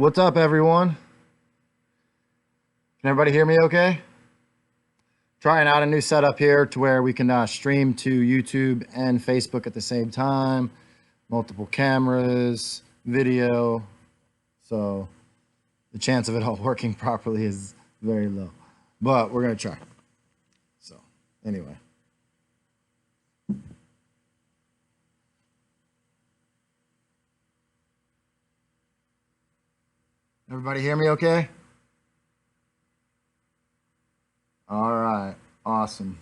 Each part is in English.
What's up, everyone? Can everybody hear me okay? Trying out a new setup here to where we can stream to YouTube and Facebook at the same time. Multiple cameras, video. So the chance of it all working properly is very low. But we're going to try. So anyway. Everybody hear me okay? All right, awesome.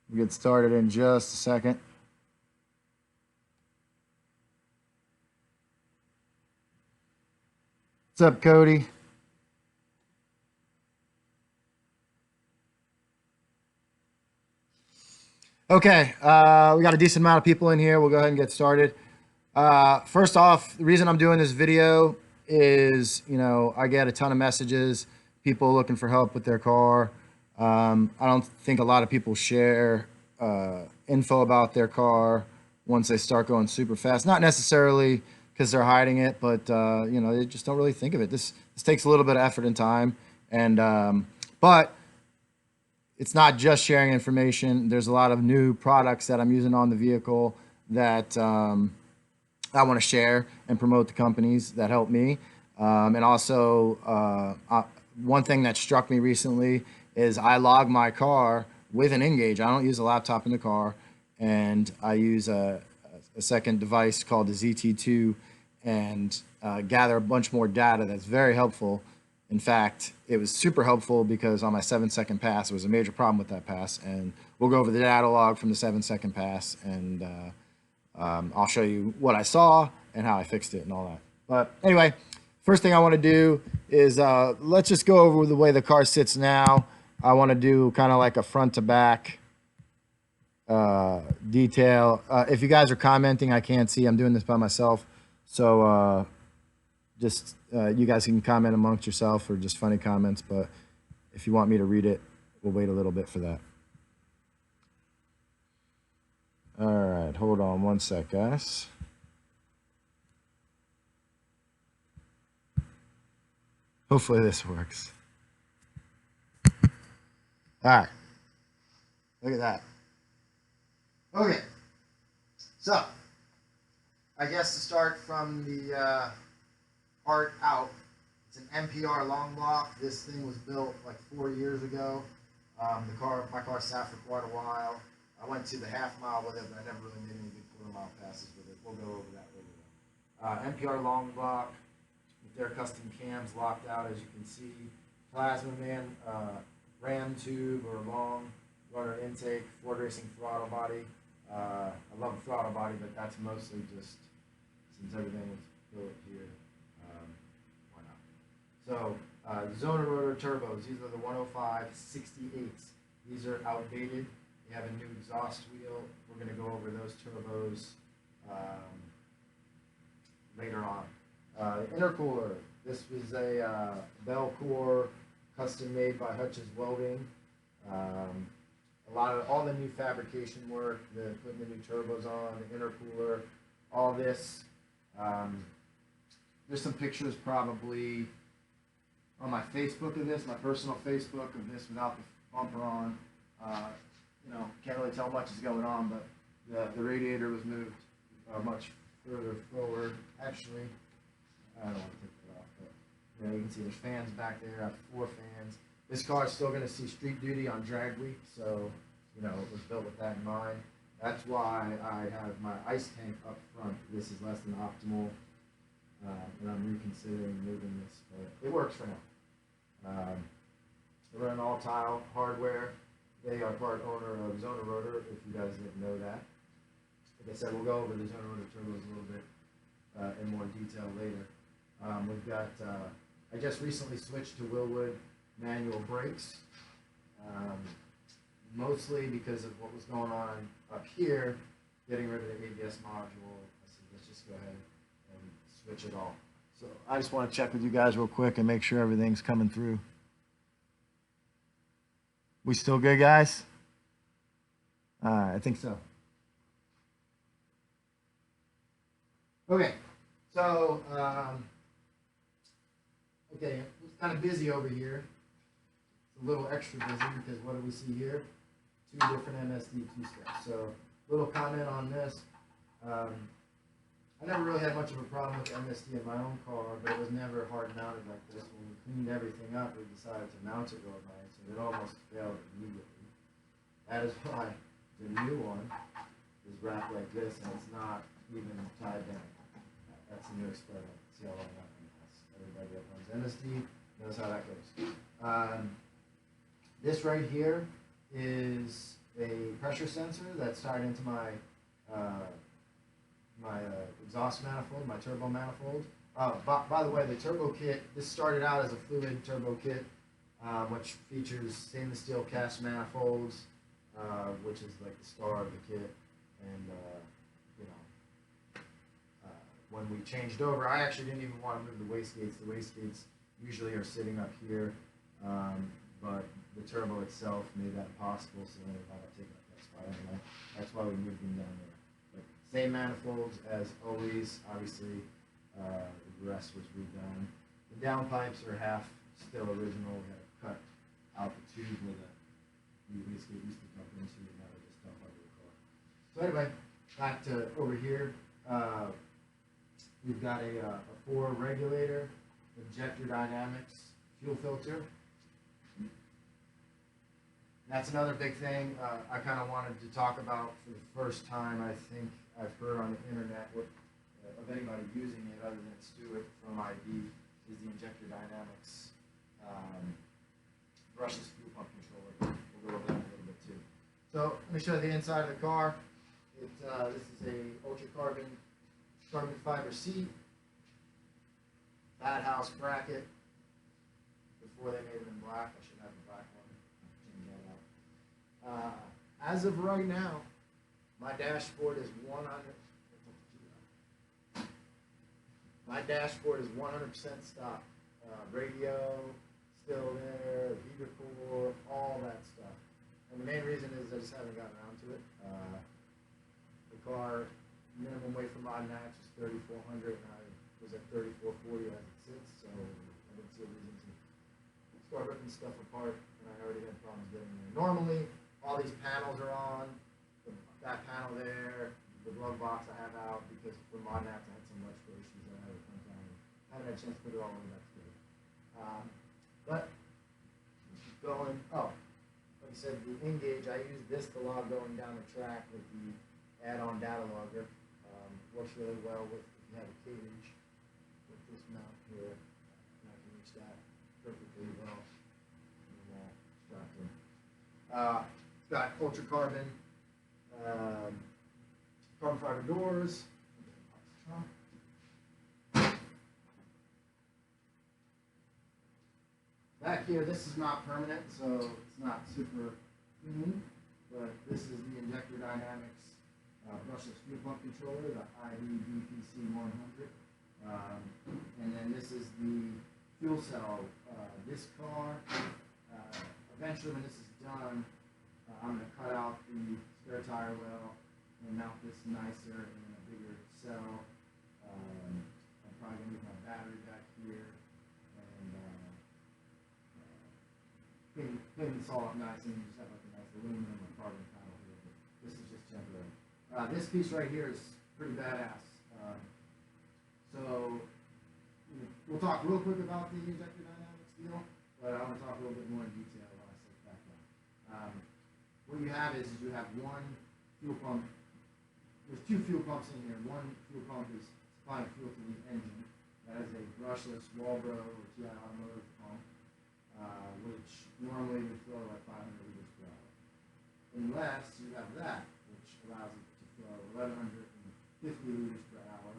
We'll get started in just a second. What's up, Cody? Okay, we got a decent amount of people in here. We'll go ahead and get started. First off, the reason I'm doing this video is, I get a ton of messages, people looking for help with their car. I don't think a lot of people share info about their car once they start going super fast. Not necessarily because they're hiding it, but they just don't really think of it. This takes a little bit of effort and time, and but it's not just sharing information. There's a lot of new products that I'm using on the vehicle that I want to share and promote the companies that help me. And also, one thing that struck me recently is I log my car with an Engage. I don't use a laptop in the car, and I use a second device called the ZT2 and gather a bunch more data that's very helpful. In fact, it was super helpful because on my 7-second pass, there was a major problem with that pass. And we'll go over the data log from the 7-second pass, and I'll show you what I saw and how I fixed it and all that. But anyway, first thing I want to do is let's just go over the way the car sits now. I want to do kind of like a front to back detail. If you guys are commenting, I can't see. I'm doing this by myself. So just you guys can comment amongst yourself or just funny comments. But if you want me to read it, we'll wait a little bit for that. All right, hold on one sec, guys. Hopefully this works. All right, look at that. Okay, so I guess to start from the part out, it's an MPR long block. This thing was built like 4 years ago. My car sat for quite a while. I went to the half-mile with it, but I never really made any big quarter-mile passes with it. We'll go over that later. MPR long block with their custom cams locked out, as you can see. Plasma Man ram tube or long rudder intake, Ford Racing throttle body. I love the throttle body, but that's mostly just since everything was built here. Why not? So Zona rotor turbos. These are the 105 68s. These are outdated. They have a new exhaust wheel. We're going to go over those turbos later on. The intercooler. This was a Bell Core, custom made by Hutch's Welding. All the new fabrication work, putting the new turbos on, the intercooler, all this. There's some pictures probably on my Facebook of this, my personal Facebook of this without the bumper on. Can't really tell much is going on, but the radiator was moved much further forward. Actually, I don't want to take it off, but you can see there's fans back there. I have 4 fans. This car is still going to see street duty on drag week, so it was built with that in mind. That's why I have my ice tank up front. This is less than optimal, and I'm reconsidering moving this, but it works for now. They run all tile hardware. They are part owner of Zona Rotor, if you guys didn't know that. Like I said, we'll go over the Zona Rotor turbos a little bit in more detail later. We've got, I just recently switched to Willwood manual brakes, mostly because of what was going on up here, getting rid of the ABS module. I said, let's just go ahead and switch it all. So I just want to check with you guys real quick and make sure everything's coming through. We still good, guys? I think so. Okay, so okay, it's kind of busy over here. It's a little extra busy because what do we see here? Two different MSD two-steps. So, little comment on this. I never really had much of a problem with MSD in my own car, but it was never hard mounted like this. When we cleaned everything up, we decided to mount it real nice, and it almost failed immediately. That is why the new one is wrapped like this, and it's not even tied down. That's a new experiment. See how long that one lasts. Everybody that runs MSD knows how that goes. This right here is a pressure sensor that's tied into my exhaust manifold, my turbo manifold. By the way, the turbo kit, this started out as a fluid turbo kit, which features stainless steel cast manifolds, which is like the star of the kit. And when we changed over, I actually didn't even want to move the wastegates. The wastegates usually are sitting up here, but the turbo itself made that possible, so then I take up that spot anyway. That's why we moved them down there. But same manifolds as always. Obviously, the rest was redone. The downpipes are half still original. We had to cut out the tube where the wastegate used to come into, and now they just dump under the car. So anyway, back to over here. We've got a 4 regulator, Injector Dynamics fuel filter. That's another big thing I kind of wanted to talk about for the first time. I think I've heard on the internet of anybody using it other than Stuart from ID is the Injector Dynamics brushless fuel pump controller. We'll go over that in a little bit too. So let me show you the inside of the car. This is a ultra carbon fiber seat, Fat House bracket. Before they made them in black, I should have the black one. Change that out. As of right now, my dashboard is 100. My dashboard is 100% stock. Radio still there, heater core, all that stuff. And the main reason is I just haven't gotten around to it. The car minimum weight for mod match is 3,400, and I was at 3,440 as it sits, so I didn't see a reason to start ripping stuff apart, and I already had problems getting there. Normally, all these panels are on, that panel there, the glove box I have out, because for mod nats I had some electrical issues that I had at one time. I haven't had a chance to put it all in, that's good. But, keep going. Oh, like I said, the Engage, I use this to log going down the track with the add-on data logger. Works really well with if you have a cage with this mount here, and I can reach that perfectly well. It's got ultra carbon, carbon fiber doors. Back here, this is not permanent, so it's not super clean, but this is the Injector Dynamics brushless fuel pump controller, the ID BPC 100. And then this is the fuel cell. This car, eventually when this is done, I'm going to cut out the spare tire well and mount this nicer in a bigger cell. I'm probably going to move my battery back here and clean this all up nice, and you just have like a nice aluminum or carbon panel here. But this is just temporary. This piece right here is pretty badass. So we'll talk real quick about the Injector Dynamics deal, but I want to talk a little bit more in detail when I say background. What you have is you have one fuel pump. There's 2 fuel pumps in here. One fuel pump is supplying fuel to the engine. That is a brushless Walbro or TI automotive pump, which normally would fill like 500 liters per hour. Unless you have that, which allows it to fill 1,150 liters per hour,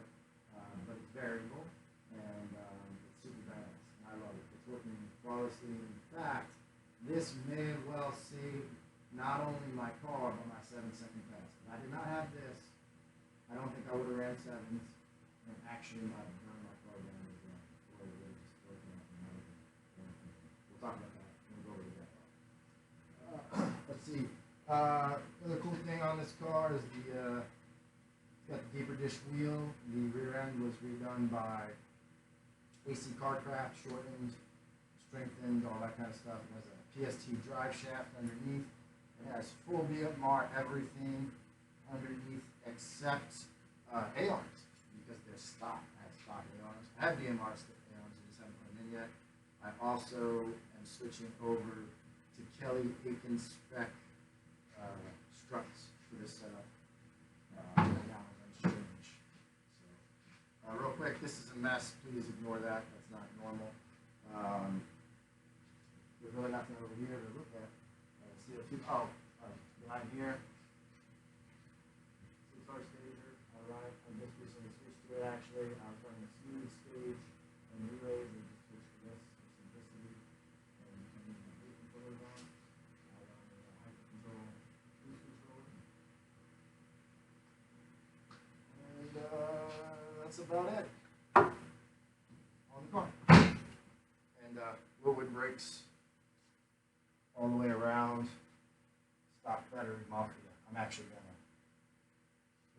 but it's variable, and it's super badass, and I love it. It's working flawlessly. In fact, this may well save not only my car, but my 7-second pass. If I did not have this, I don't think I would have ran 7s, and actually might have burned my car down as well. Or it would have just broken up and everything. We'll talk about that. We'll go over that. Let's see. Another cool thing on this car is it's got the deeper dish wheel. The rear end was redone by AC Carcraft, shortened, strengthened, all that kind of stuff. It has a PST drive shaft underneath. It has full BMR everything underneath except A-arms because they're stock. I have stock A-arms. I have BMR A-arms, I just haven't put them in yet. I also am switching over to Kelly Aiken spec struts for this setup. Right now I'm strange. So, real quick, this is a mess. Please ignore that. That's not normal. There's really nothing over here to look at. Behind here. Our stager. Alright, I just recently switched to it actually. I was running a smooth stage and relays and just switched to this for simplicity. And I'm using the controllers on. I run a hyper control, boost control. And that's about it on the car. And Woodwood brakes all the way around. Stock battery mafia. I'm actually gonna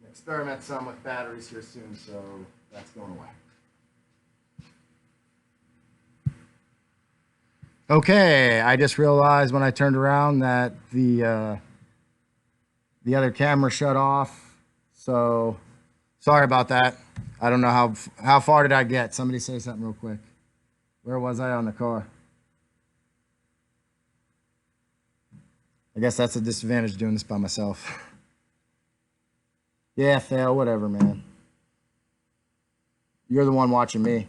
experiment some with batteries here soon, so that's going away. Okay, I just realized when I turned around that the other camera shut off, so sorry about that. I don't know how far did I get? Somebody say something real quick. Where was I on the car? I guess that's a disadvantage doing this by myself. Yeah, fail, whatever, man. You're the one watching me.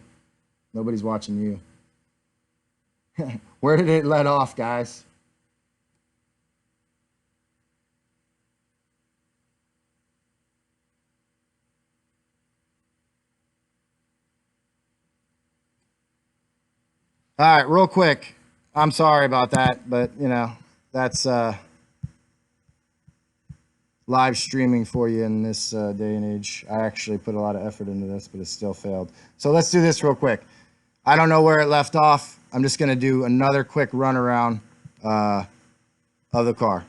Nobody's watching you. Where did it let off, guys? All right, real quick. I'm sorry about that, but, you know, that's live streaming for you in this day and age. I actually put a lot of effort into this, but it still failed. So let's do this real quick. I don't know where it left off. I'm just going to do another quick run around of the car.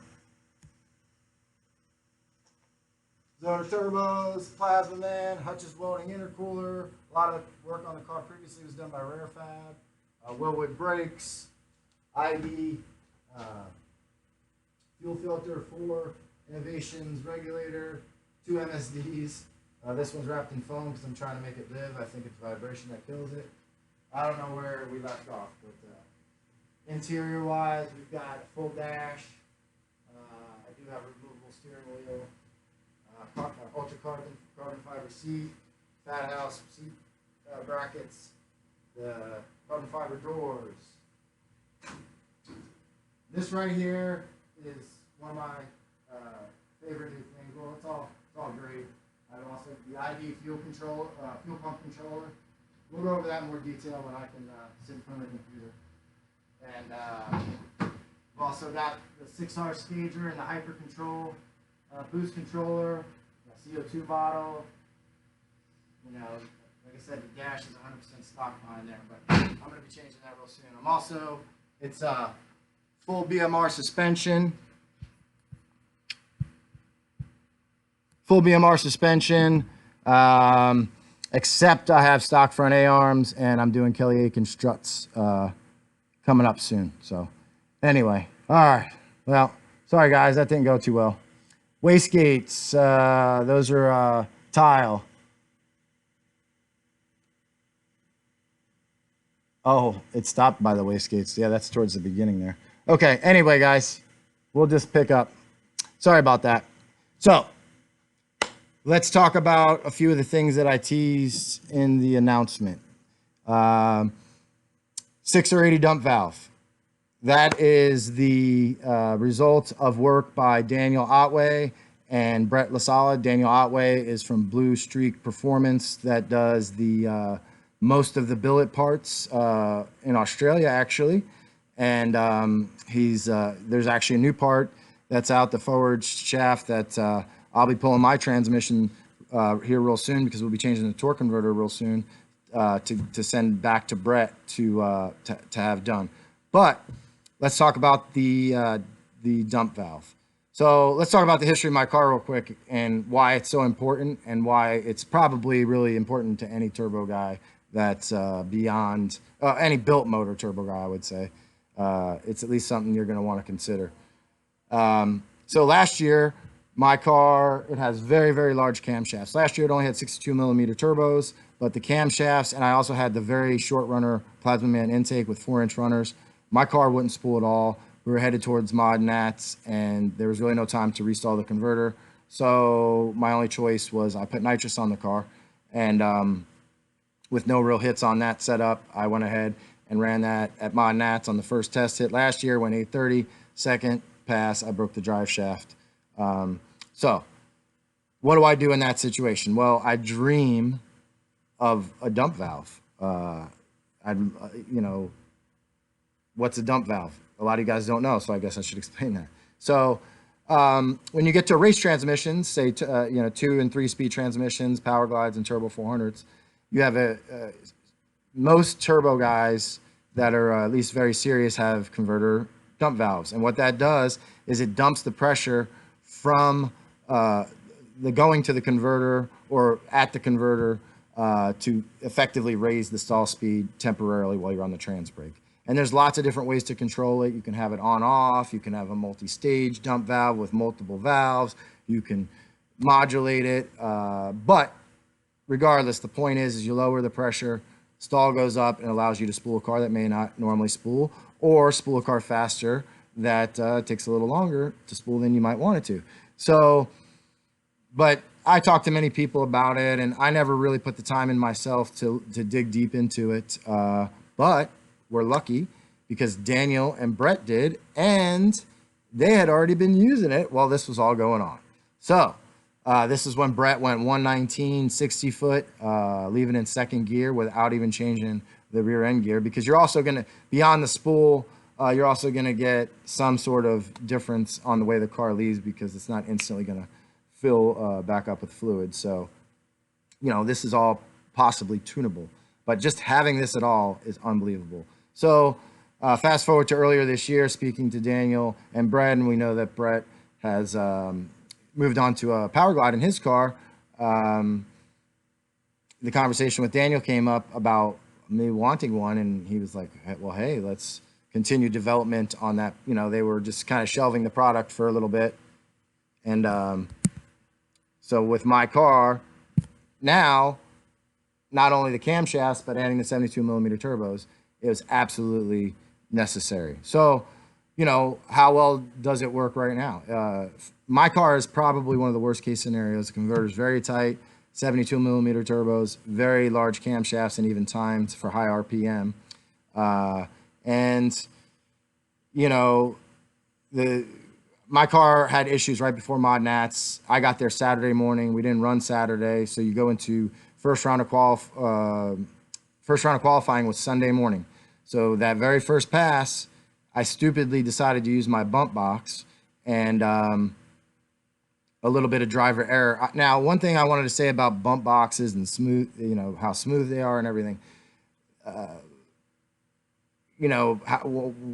Zona turbos, plasma man, Hutch's welding intercooler. A lot of work on the car previously was done by Rare Fab. Woodwood brakes, ID, fuel filter, 4 Innovations regulator, 2 MSDs. This one's wrapped in foam because I'm trying to make it live. I think it's vibration that kills it. I don't know where we left off, but interior wise, we've got a full dash. I do have a removable steering wheel, ultra carbon fiber seat, fat house seat brackets, the carbon fiber doors. This right here is one of my favorite new things. Well, it's all great. I also the ID fuel pump controller. We'll go over that in more detail when I can sit in front of the computer. And we've also got the 6R stager and the hyper control boost controller, the CO2 bottle. You know, like I said, the dash is 100% stock behind there, but I'm going to be changing that real soon. It's full BMR suspension. Full BMR suspension, except I have stock front A-arms, and I'm doing Kelly Aiken struts coming up soon. So anyway, all right. Well, sorry, guys. That didn't go too well. Wastegates, those are tile. Oh, it stopped by the wastegates. Yeah, that's towards the beginning there. Okay, anyway, guys, we'll just pick up. Sorry about that. So let's talk about a few of the things that I teased in the announcement. 680 dump valve. That is the result of work by Daniel Otway and Brett LaSala. Daniel Otway is from Blue Streak Performance that does the most of the billet parts in Australia, actually. And there's actually a new part that's out, the forward shaft, that I'll be pulling my transmission here real soon because we'll be changing the torque converter real soon to send back to Brett to have done. But let's talk about the dump valve. So let's talk about the history of my car real quick and why it's so important and why it's probably really important to any turbo guy that's beyond any built motor turbo guy, I would say. It's at least something you're going to want to consider. So last year, my car, it has very, very large camshafts. Last year, it only had 62 millimeter turbos, but the camshafts, and I also had the very short runner Plasma Man intake with 4-inch runners. My car wouldn't spool at all. We were headed towards mod nats, and there was really no time to restall the converter. So my only choice was I put nitrous on the car, and with no real hits on that setup, I went ahead and ran that at mod nats on the first test hit last year, went 830. Second pass, I broke the drive shaft. So what do I do in that situation? Well, I dream of a dump valve. You know, what's a dump valve? A lot of you guys don't know, so I guess I should explain that. So when you get to race transmissions, say 2 and 3 speed transmissions, power glides, and turbo 400s, you have most turbo guys that are at least very serious have converter dump valves, and what that does is it dumps the pressure from the going to the converter or at the converter to effectively raise the stall speed temporarily while you're on the trans brake. And there's lots of different ways to control it. You can have it on off, you can have a multi-stage dump valve with multiple valves, you can modulate it, but regardless, the point is you lower the pressure, stall goes up, and allows you to spool a car that may not normally spool, or spool a car faster that takes a little longer to spool than you might want it to. So, but I talked to many people about it, and I never really put the time in myself to dig deep into it. But we're lucky because Daniel and Brett did, and they had already been using it while this was all going on. So this is when Brett went 119, 60 foot, leaving in second gear without even changing the rear end gear, because you're also going to, beyond the spool, you're also going to get some sort of difference on the way the car leaves, because it's not instantly going to fill back up with fluid. So, you know, this is all possibly tunable, but just having this at all is unbelievable. So fast forward to earlier this year, speaking to Daniel and Brett, and we know that Brett has moved on to a power glide in his car. The conversation with Daniel came up about me wanting one, and he was like, well, hey, let's continue development on that. You know, they were just kind of shelving the product for a little bit. And so with my car now, not only the camshafts, but adding the 72 millimeter turbos, it was absolutely necessary. So, you know, how well does it work right now? My car is probably one of the worst case scenarios. The converter's very tight, 72 millimeter turbos, very large camshafts, and even timed for high RPM. And, you know, my car had issues right before mod nats. I got there Saturday morning. We didn't run Saturday, so you go into first round of qualifying was Sunday morning. So that very first pass, I stupidly decided to use my bump box and a little bit of driver error. Now, one thing I wanted to say about bump boxes and smooth, you know, how smooth they are and everything. You know,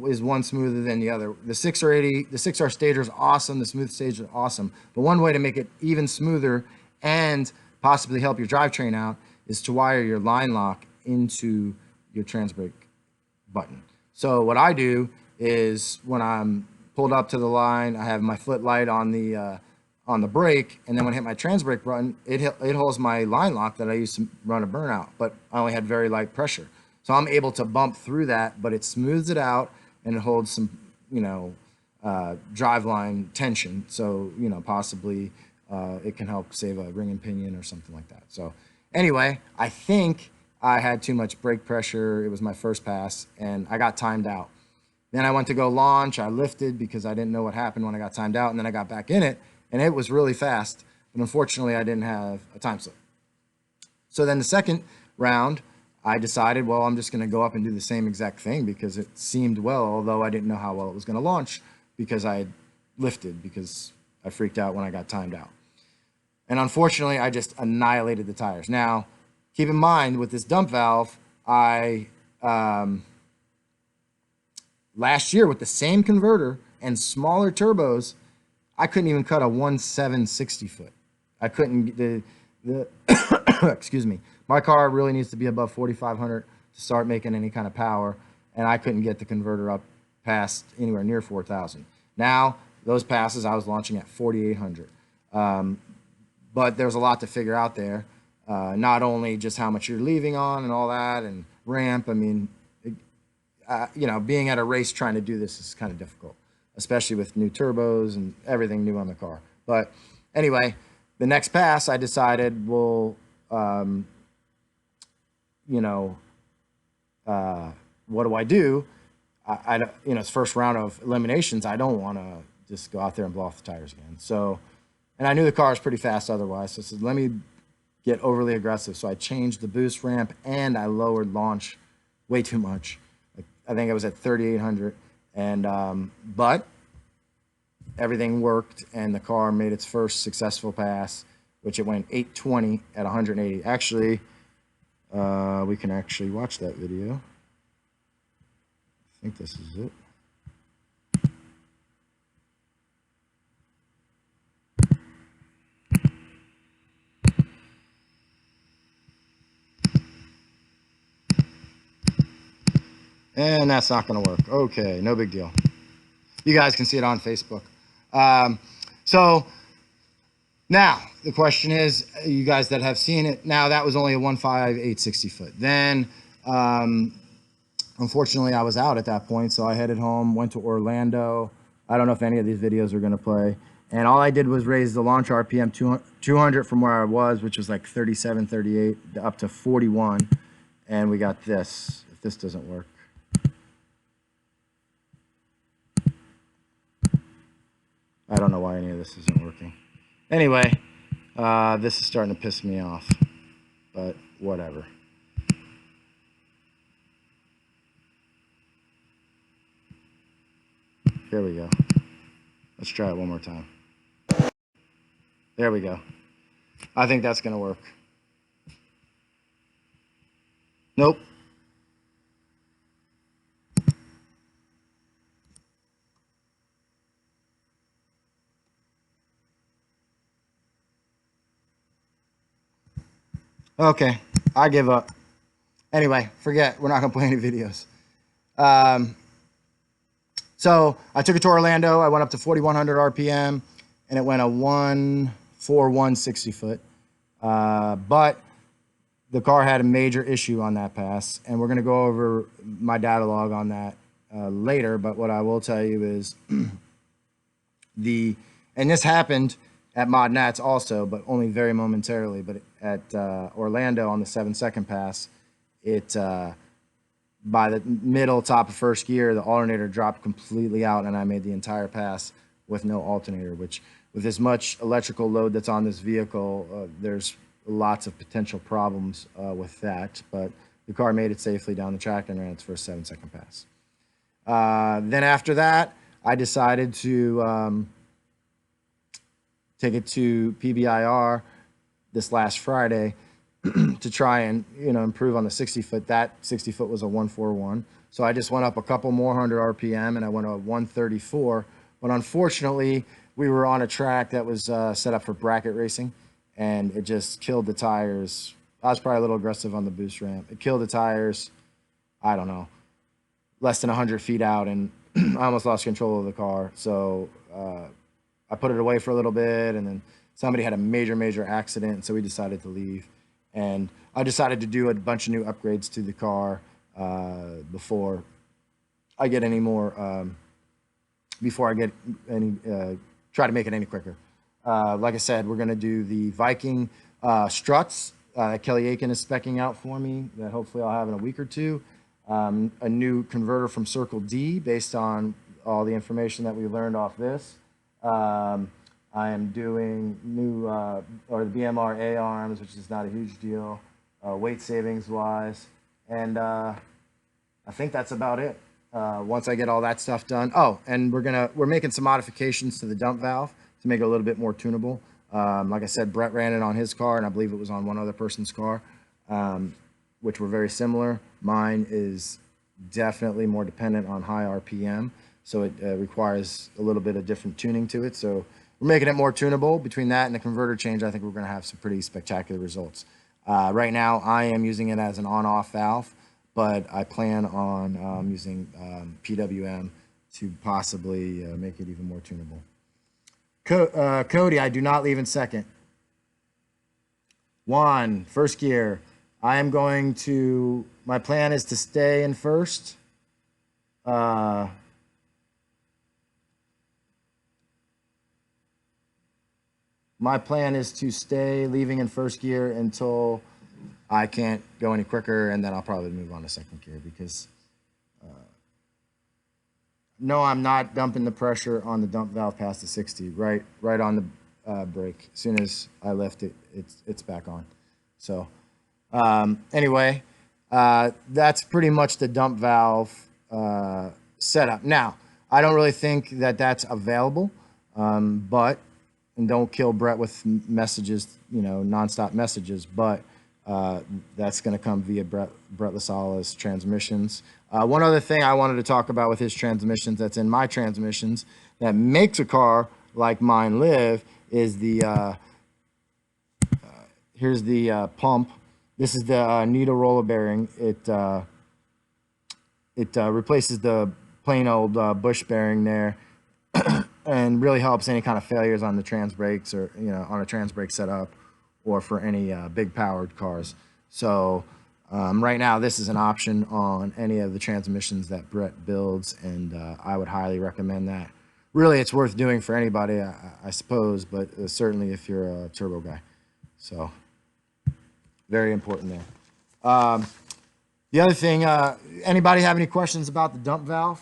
is one smoother than the other? The 6R80, the 6R stager is awesome. The smooth stage is awesome. But one way to make it even smoother and possibly help your drivetrain out is to wire your line lock into your trans brake button. So what I do is when I'm pulled up to the line, I have my foot light on the brake, and then when I hit my trans brake button, it holds my line lock that I used to run a burnout, but I only had very light pressure. So I'm able to bump through that, but it smooths it out and it holds some, you know, driveline tension. So, you know, possibly it can help save a ring and pinion or something like that. So anyway, I think I had too much brake pressure. It was my first pass and I got timed out. Then I went to go launch. I lifted because I didn't know what happened when I got timed out, and then I got back in it and it was really fast. But unfortunately, I didn't have a time slip. So then the second round, I decided, well, I'm just going to go up and do the same exact thing because it seemed well, although I didn't know how well it was going to launch because I had lifted because I freaked out when I got timed out. And unfortunately, I just annihilated the tires. Now, keep in mind with this dump valve, I last year with the same converter and smaller turbos, I couldn't even cut a 1.760 foot. I couldn't the excuse me. My car really needs to be above 4,500 to start making any kind of power, and I couldn't get the converter up past anywhere near 4,000. Now those passes I was launching at 4,800. But there's a lot to figure out there. Not only just how much you're leaving on and all that, and ramp. I mean, you know, being at a race trying to do this is kind of difficult, especially with new turbos and everything new on the car. But anyway, the next pass I decided, well, you know, what do I do? You know, it's first round of eliminations. I don't want to just go out there and blow off the tires again. So, and I knew the car was pretty fast otherwise. So I said, let me get overly aggressive. So I changed the boost ramp and I lowered launch way too much. I think I was at 3,800, and but everything worked, and the car made its first successful pass, which it went 820 at 180. Actually, we can actually watch that video. I think this is it. And that's not going to work. Okay, no big deal. You guys can see it on Facebook. So now the question is, you guys that have seen it, now that was only a 1.5/860 foot. Then, unfortunately, I was out at that point, so I headed home, went to Orlando. I don't know if any of these videos are going to play. And all I did was raise the launch RPM 200 from where I was, which was like 37, 38, up to 41. And we got this, if this doesn't work. I don't know why any of this isn't working. Anyway, this is starting to piss me off, but whatever. Here we go. Let's try it one more time. There we go. I think that's going to work. Nope. Okay, I give up. Anyway, forget. We're not going to play any videos. So I took it to Orlando. I went up to 4,100 RPM, and it went a 1.4160 foot. But the car had a major issue on that pass, and we're going to go over my data log on that later. But what I will tell you is and this happened at Mod Nats also, but only very momentarily. But at Orlando on the 7-second pass, it by the middle top of first gear, the alternator dropped completely out, and I made the entire pass with no alternator. Which, with as much electrical load that's on this vehicle, there's lots of potential problems with that. But the car made it safely down the track and ran its first 7-second pass. Then after that, I decided to take it to PBIR this last Friday to try and, you know, improve on the 60 foot. That 60 foot was a 141. So I just went up a couple more 100 RPM and I went to a 134. But unfortunately, we were on a track that was set up for bracket racing, and it just killed the tires. I was probably a little aggressive on the boost ramp. It killed the tires, I don't know, less than 100 feet out, and I almost lost control of the car. So I put it away for a little bit, and then somebody had a major accident, so we decided to leave. And I decided to do a bunch of new upgrades to the car before I get any more, try to make it any quicker. Like I said, we're going to do the Viking struts that Kelly Aiken is specking out for me, that hopefully I'll have in a week or two. A new converter from Circle D based on all the information that we learned off this. I am doing new, or the BMR A arms, which is not a huge deal, weight savings wise. And I think that's about it. Once I get all that stuff done. Oh, and we're making some modifications to the dump valve to make it a little bit more tunable. Like I said, Brett ran it on his car, and I believe it was on one other person's car, which were very similar. Mine is definitely more dependent on high RPM, so it requires a little bit of different tuning to it. So we're making it more tunable. Between that and the converter change, I think we're going to have some pretty spectacular results. Right now, I am using it as an on-off valve, but I plan on using PWM to possibly make it even more tunable. Cody, I do not leave in second. Juan, first gear. I am going to, my plan is to stay in first. My plan is to stay leaving in first gear until I can't go any quicker, and then I'll probably move on to second gear because no, I'm not dumping the pressure on the dump valve past the 60. Right on the brake. As soon as I lift it, it's back on. So anyway, that's pretty much the dump valve setup. Now, I don't really think that that's available, but and don't kill Brett with messages, you know, nonstop messages, but that's going to come via Brett Lasala's transmissions. One other thing I wanted to talk about with his transmissions that's in my transmissions that makes a car like mine live is the, here's the pump. This is the needle roller bearing. It replaces the plain old bush bearing there and really helps any kind of failures on the trans brakes or, you know, on a trans brake setup or for any big powered cars. So right now this is an option on any of the transmissions that Brett builds, and I would highly recommend that. Really, it's worth doing for anybody, I suppose, but certainly if you're a turbo guy. So very important there. The other thing, anybody have any questions about the dump valve?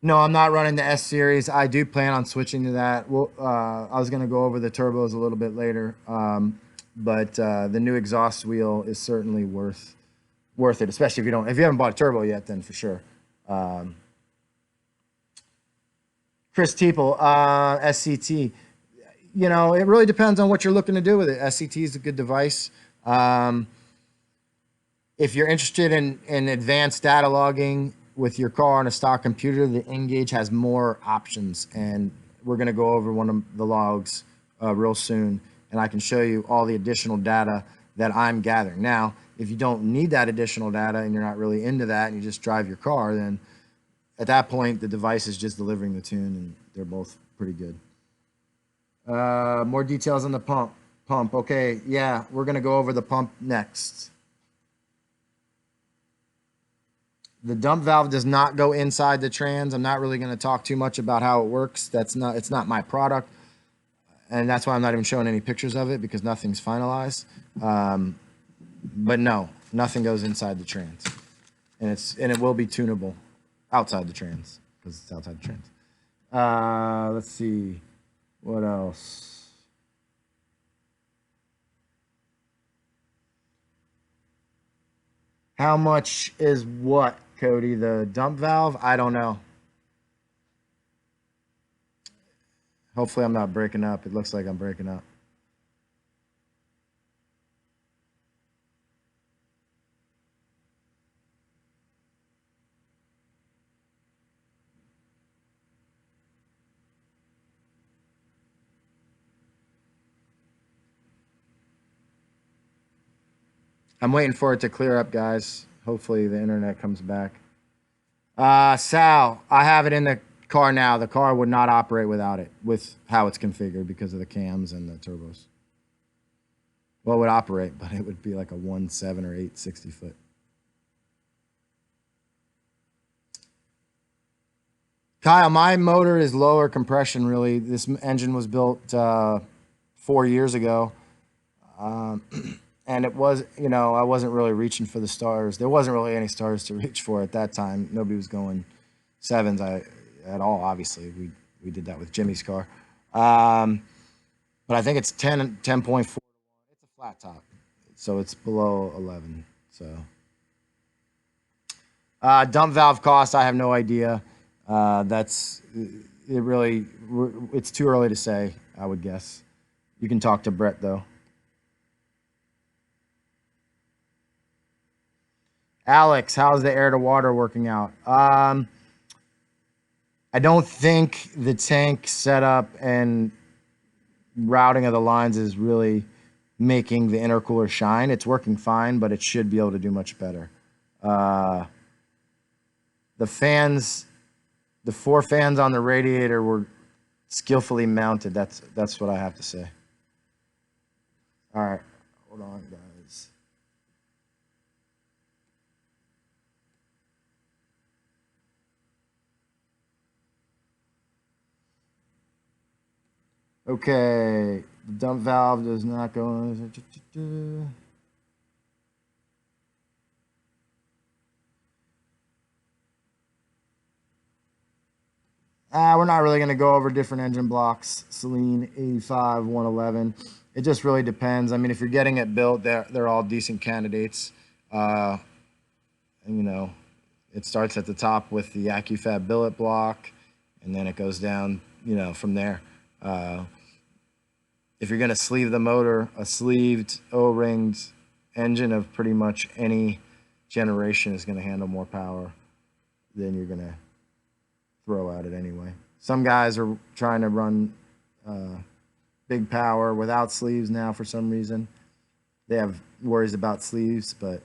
No, I'm not running the S series. I do plan on switching to that. Well, I was going to go over the turbos a little bit later, but the new exhaust wheel is certainly worth it, especially if you haven't bought a turbo yet, then for sure. Chris Teeple, SCT. You know, it really depends on what you're looking to do with it. SCT is a good device. If you're interested in advanced data logging with your car on a stock computer, the Engage has more options, and we're going to go over one of the logs real soon, and I can show you all the additional data that I'm gathering. Now, if you don't need that additional data and you're not really into that and you just drive your car, then at that point the device is just delivering the tune, and they're both pretty good. More details on the pump. Okay, yeah, we're going to go over the pump next. The dump valve does not go inside the trans. I'm not really going to talk too much about how it works. It's not my product, and that's why I'm not even showing any pictures of it, because nothing's finalized. But no, nothing goes inside the trans, and it will be tunable outside the trans because it's outside the trans. Let's see, what else? How much is what, Cody? The dump valve? I don't know. Hopefully I'm not breaking up. It looks like I'm breaking up. I'm waiting for it to clear up, guys. Hopefully the internet comes back. Sal, I have it in the car now. The car would not operate without it, with how it's configured because of the cams and the turbos. Well, it would operate, but it would be like a 1.7 or 8 60-foot. Kyle, my motor is lower compression, really. This engine was built 4 years ago. And it was, you know, I wasn't really reaching for the stars. There wasn't really any stars to reach for at that time. Nobody was going sevens at all, obviously. We did that with Jimmy's car. But I think it's 10.4. It's a flat top, so it's below 11. So Dump valve cost, I have no idea. That's it. Really, it's too early to say. I would guess. You can talk to Brett though. Alex, how's the air to water working out? I don't think the tank setup and routing of the lines is really making the intercooler shine. It's working fine, but it should be able to do much better. The fans, the 4 fans on the radiator were skillfully mounted. That's what I have to say. All right, hold on, guys. Okay, the dump valve does not go. We're not really going to go over different engine blocks. Celine 85, 111. It just really depends. I mean, if you're getting it built, they're all decent candidates. And, you know, it starts at the top with the AccuFab billet block, and then it goes down, you know, from there. If you're going to sleeve the motor, a sleeved O-ringed engine of pretty much any generation is going to handle more power than you're going to throw at it anyway. Some guys are trying to run big power without sleeves now for some reason. They have worries about sleeves, but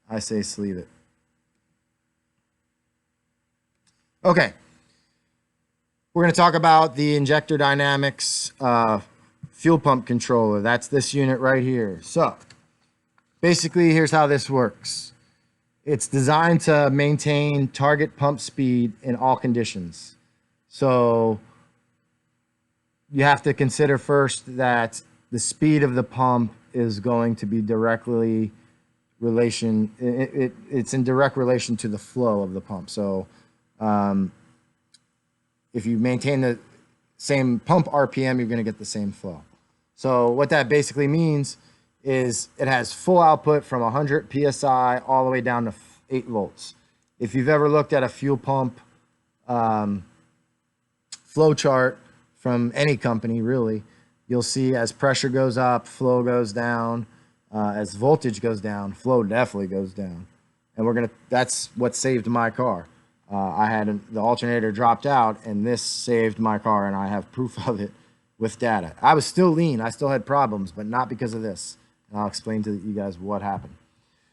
I say sleeve it. Okay. We're going to talk about the Injector Dynamics fuel pump controller. That's this unit right here. So basically, here's how this works. It's designed to maintain target pump speed in all conditions. So you have to consider first that the speed of the pump is going to be directly it's in direct relation to the flow of the pump. So if you maintain the same pump RPM, you're going to get the same flow. So what that basically means is it has full output from 100 PSI all the way down to 8 volts. If you've ever looked at a fuel pump flow chart from any company, really, you'll see as pressure goes up, flow goes down. As voltage goes down, flow definitely goes down. And that's what saved my car. I had the alternator dropped out, and this saved my car, and I have proof of it with data. I was still lean. I still had problems, but not because of this. And I'll explain to you guys what happened.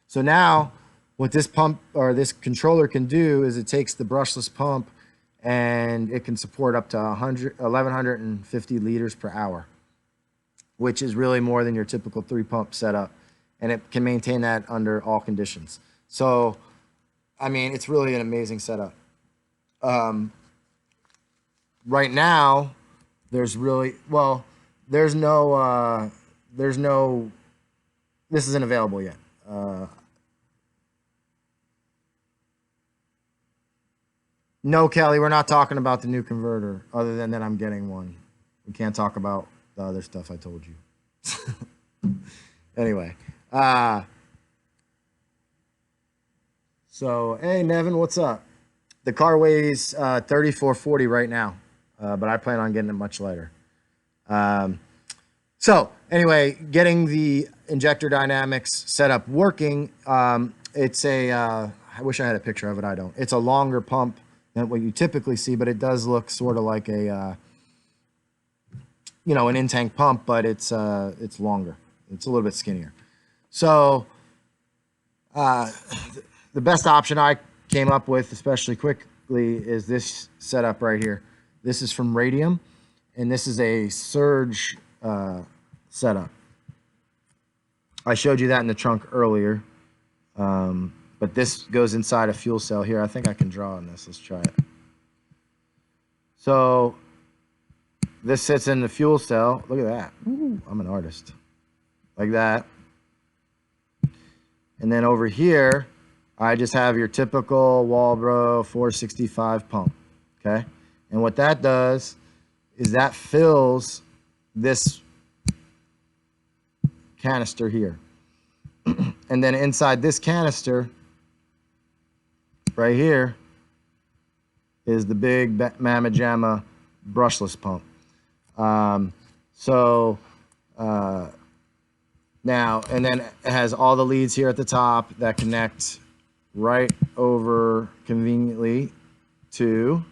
So now what this pump or this controller can do is it takes the brushless pump and it can support up to 1,150 liters per hour, which is really more than your typical 3-pump setup. And it can maintain that under all conditions. So I mean, it's really an amazing setup. Right now, there's no, this isn't available yet. No, Kelly, we're not talking about the new converter, other than that I'm getting one. We can't talk about the other stuff I told you. Anyway, so, hey, Nevin, what's up? The car weighs 3,440 right now, but I plan on getting it much lighter. So, anyway, getting the Injector Dynamics setup working, it's I wish I had a picture of it. I don't. It's a longer pump than what you typically see, but it does look sort of like an in-tank pump, but it's longer. It's a little bit skinnier. So, the best option I came up with, especially quickly, is this setup right here. This is from Radium, and this is a surge setup. I showed you that in the trunk earlier, but this goes inside a fuel cell here. I think I can draw on this. Let's try it. So this sits in the fuel cell. Look at that. Ooh, I'm an artist. Like that. And then over here, I just have your typical Walbro 465 pump, okay? And what that does is that fills this canister here. And then inside this canister, right here is the big Mama Jamma brushless pump. Now, and then it has all the leads here at the top that connect right over conveniently to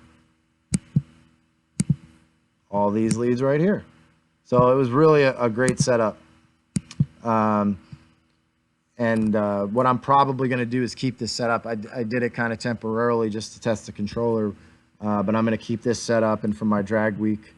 all these leads right here. So it was really a great setup. What I'm probably going to do is keep this setup. I did it kind of temporarily just to test the controller, but I'm going to keep this setup. And for my drag week,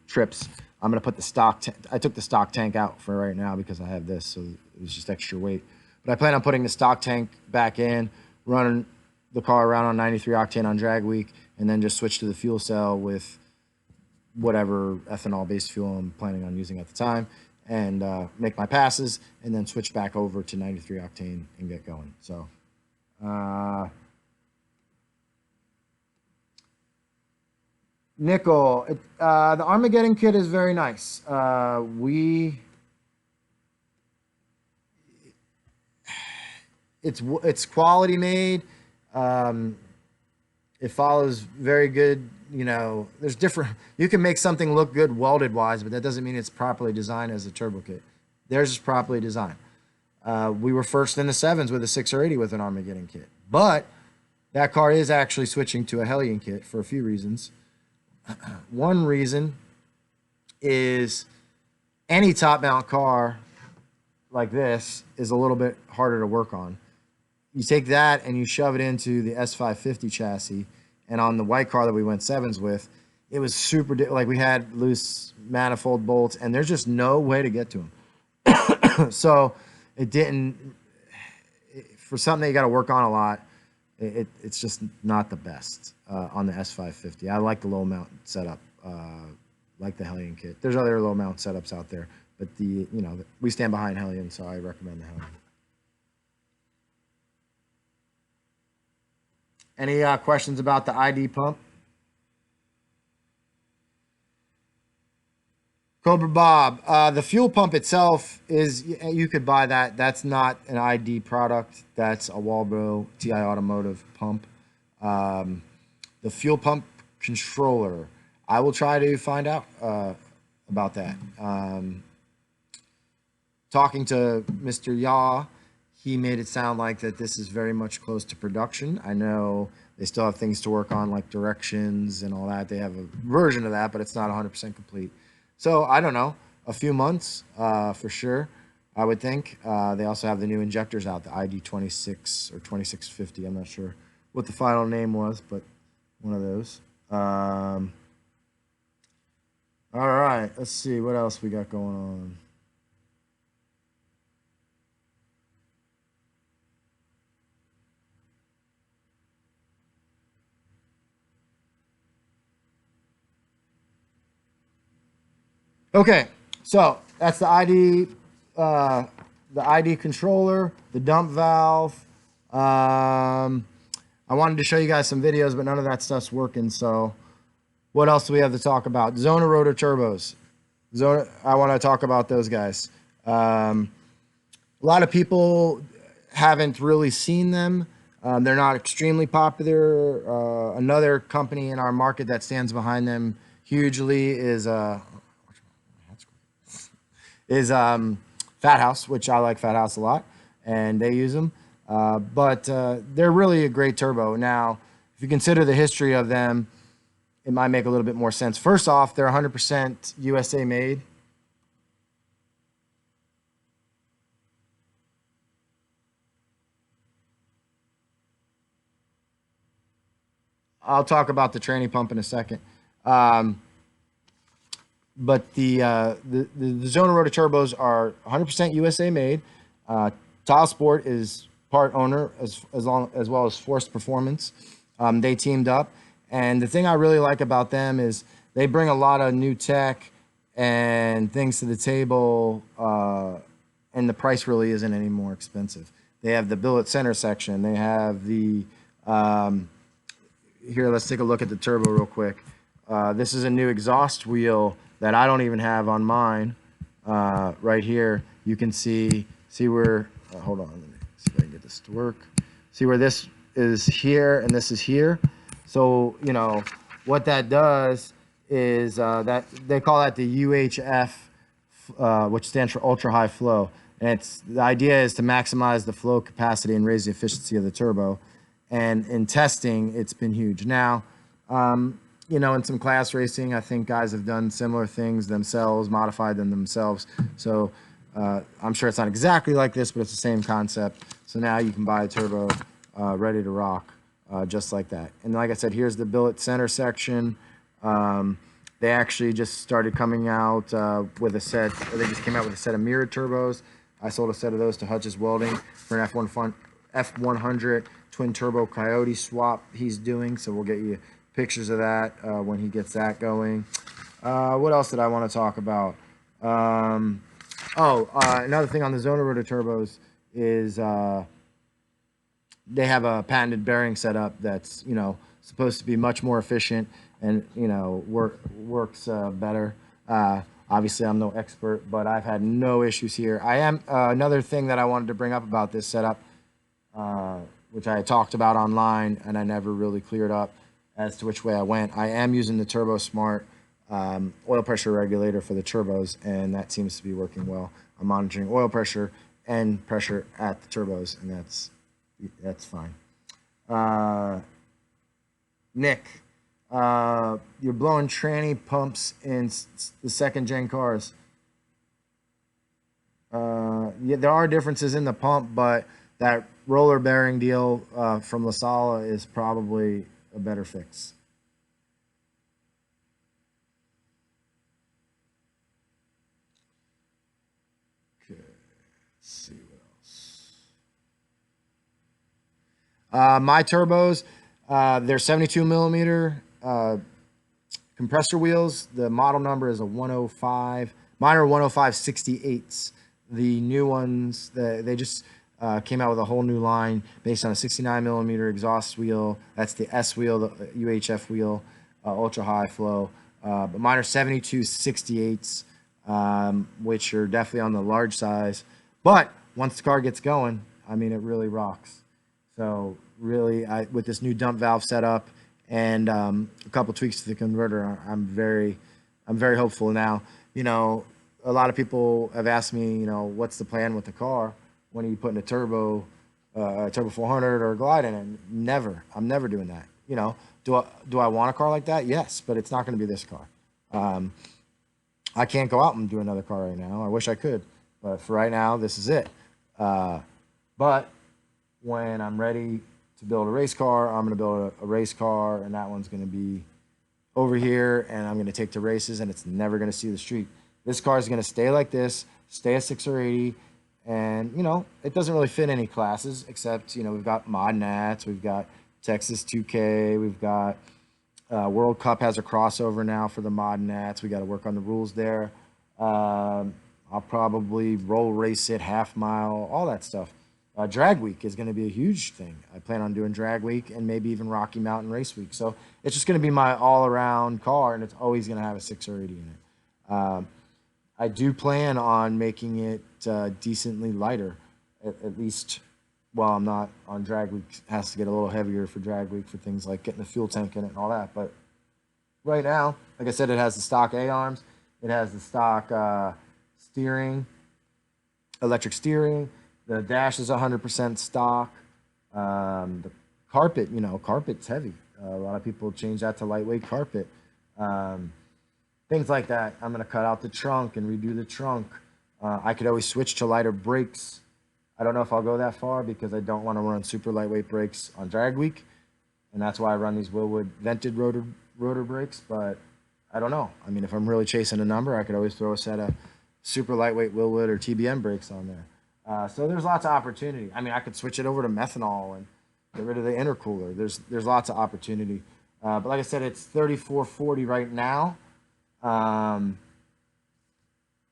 trips, I'm going to put the stock. I took the stock tank out for right now because I have this, so it was just extra weight. But I plan on putting the stock tank back in, running the car around on 93 octane on drag week, and then just switch to the fuel cell with whatever ethanol-based fuel I'm planning on using at the time, and make my passes, and then switch back over to 93 octane and get going. So, nickel. The Armageddon kit is very nice. It's quality made. It follows very good. You know, there's different. You can make something look good welded wise, but that doesn't mean it's properly designed as a turbo kit. Theirs is properly designed. We were first in the 7s with a 680 with an Armageddon kit, but that car is actually switching to a Hellion kit for a few reasons. One reason is any top mount car like this is a little bit harder to work on. You take that and you shove it into the S550 chassis, and on the white car that we went 7s with, it was super, like we had loose manifold bolts, and there's just no way to get to them. So it didn't, for something that you got to work on a lot, it's just not the best on the S550. I like the low mount setup, like the Hellion kit. There's other low mount setups out there, but we stand behind Hellion, so I recommend the Hellion. Any questions about the ID pump? Cobra Bob, the fuel pump itself is, you could buy that. That's not an ID product. That's a Walbro TI Automotive pump. The fuel pump controller, I will try to find out about that. Talking to Mr. Yaw, he made it sound like that this is very much close to production. I know they still have things to work on, like directions and all that. They have a version of that, but it's not 100% complete. So I don't know, a few months for sure, I would think. They also have the new injectors out, the ID 26 or 2650. I'm not sure what the final name was, but one of those. All right, let's see what else we got going on. Okay, so that's the ID controller, the dump valve. I wanted to show you guys some videos, but none of that stuff's working. So what else do we have to talk about? Zona rotor turbos. Zona, I want to talk about those guys. A lot of people haven't really seen them. They're not extremely popular. Another company in our market that stands behind them hugely is Fat House, which I like Fat House a lot, and they use them. But they're really a great turbo. Now, if you consider the history of them, it might make a little bit more sense. First off, they're 100% USA made. I'll talk about the tranny pump in a second. But the Zona rotor turbos are 100% USA made. Tile Sport is part owner as well as Forced Performance. They teamed up, and the thing I really like about them is they bring a lot of new tech and things to the table, and the price really isn't any more expensive. They have the billet center section. They have the here. Let's take a look at the turbo real quick. This is a new exhaust wheel that I don't even have on mine. Right here, you can see where. Hold on. this to work. See where this is here and this is here. So, you know, what that does is that they call that the UHF, which stands for ultra high flow. And the idea is to maximize the flow capacity and raise the efficiency of the turbo. And in testing, it's been huge. Now, you know, in some class racing, I think guys have done similar things themselves, modified them themselves. So I'm sure it's not exactly like this, but it's the same concept. So now you can buy a turbo ready to rock, just like that. And like I said, here's the billet center section. They actually just started coming out with a set, or they just came out with a set of mirrored turbos. I sold a set of those to Hutch's Welding for an F100 twin turbo Coyote swap he's doing. So we'll get you pictures of that when he gets that going. What else did I want to talk about? Another thing on the Zona rotor turbos is they have a patented bearing setup that's, you know, supposed to be much more efficient and, you know, works better. Obviously, I'm no expert, but I've had no issues here. I am another thing that I wanted to bring up about this setup, which I talked about online, and I never really cleared up as to which way I went. I am using the Turbo Smart oil pressure regulator for the turbos, and that seems to be working well. I'm monitoring oil pressure and pressure at the turbos, and that's fine. Nick, you're blowing tranny pumps in the second gen cars. Yeah, there are differences in the pump, but that roller bearing deal from La Sala is probably a better fix. Okay, let's see what else. My turbos, they're 72 millimeter compressor wheels. The model number is a 105. Mine are 105 68s. The new ones, they just came out with a whole new line based on a 69 millimeter exhaust wheel. That's the S wheel, the UHF wheel, ultra high flow. But mine are 72 68s, which are definitely on the large size. But once the car gets going, I mean, it really rocks. So really, with this new dump valve setup and a couple tweaks to the converter, I'm very hopeful now. You know, a lot of people have asked me, you know, what's the plan with the car? When are you putting a turbo 400 or a glide in it? Never. I'm never doing that. You know, do I want a car like that? Yes, but it's not going to be this car. I can't go out and do another car right now. I wish I could, but for right now, this is it. But when I'm ready to build a race car, I'm going to build a race car, and that one's going to be over here, and I'm going to take to races, and it's never going to see the street. This car is going to stay like this, stay a 6 or 80, and, you know, it doesn't really fit any classes, except, you know, we've got Mod Nats, we've got Texas 2K, we've got World Cup has a crossover now for the Mod Nats. We got to work on the rules there. I'll probably roll race it, half mile, all that stuff. Drag week is going to be a huge thing. I plan on doing drag week and maybe even Rocky Mountain race week. So it's just going to be my all-around car, and it's always going to have a 6 or 80 in it. I do plan on making it decently lighter, at least while I'm not on drag week. It has to get a little heavier for drag week for things like getting the fuel tank in it and all that. But right now, like I said, it has the stock A-arms. It has the stock steering, electric steering. The dash is 100% stock. The carpet, you know, carpet's heavy. A lot of people change that to lightweight carpet. Things like that. I'm going to cut out the trunk and redo the trunk. I could always switch to lighter brakes. I don't know if I'll go that far because I don't want to run super lightweight brakes on drag week. And that's why I run these Willwood vented rotor brakes. But I don't know. I mean, if I'm really chasing a number, I could always throw a set of super lightweight Willwood or TBM brakes on there. So there's lots of opportunity. I mean, I could switch it over to methanol and get rid of the intercooler. There's lots of opportunity. But like I said, it's 3440 right now.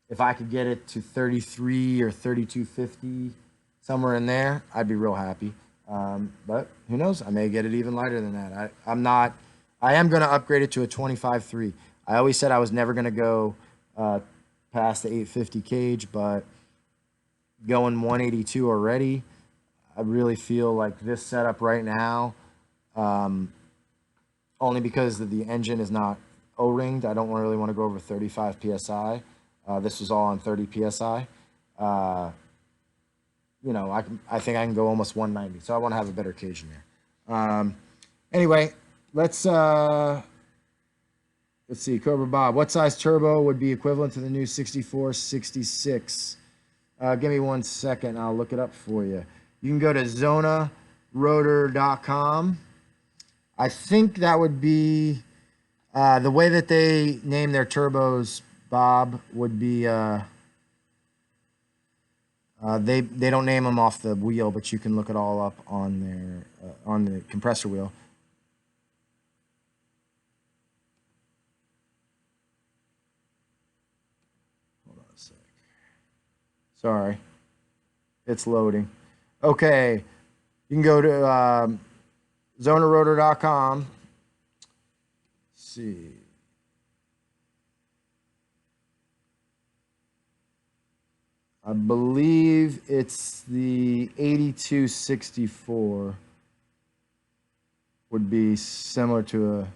If I could get it to 33 or 3250, somewhere in there, I'd be real happy. But who knows? I may get it even lighter than that. I am going to upgrade it to a 25.3. I always said I was never going to go past the 850 cage, but going 182 already, I really feel like this setup right now, only because the engine is not O-ringed. I don't really want to go over 35 psi. This was all on 30 psi. You know, I think I can go almost 190. So I want to have a better cage in there. Anyway, let's see. Cobra Bob, what size turbo would be equivalent to the new 6466? Give me 1 second. I'll look it up for you. You can go to ZonaRotor.com. I think that would be the way that they name their turbos, Bob, would be they don't name them off the wheel, but you can look it all up on their on the compressor wheel. Hold on a sec. Sorry, it's loading. Okay, you can go to ZonaRotor.com. See. I believe it's the 8264 would be similar to a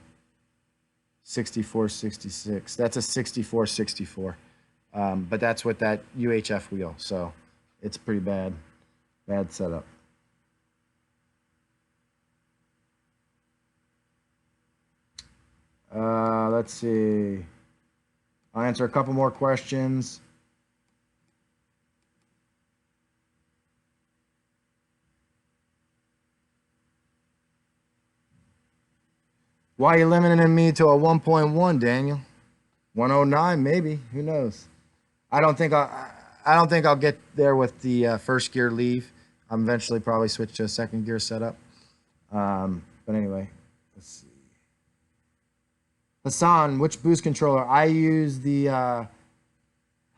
6466. That's a 6464. But that's with that UHF wheel. So it's pretty bad setup. Let's see. I'll answer a couple more questions. Why are you limiting me to a 1.1, Daniel? 109 maybe. Who knows? I don't think I'll get there with the first gear leave. I'm eventually probably switch to a second gear setup. But anyway, let's see. Hassan, which boost controller? I use the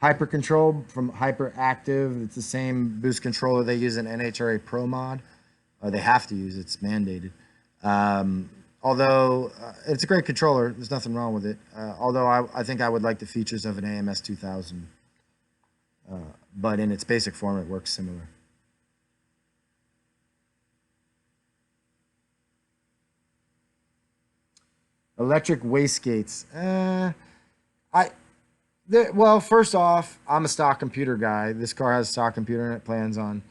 Hyper Control from Hyperactive. It's the same boost controller they use in NHRA Pro Mod. They have to use it. It's mandated. Although it's a great controller, there's nothing wrong with it. Although I think I would like the features of an AMS 2000. But in its basic form, it works similar. Electric wastegates. Well, first off, I'm a stock computer guy. This car has a stock computer and it plans on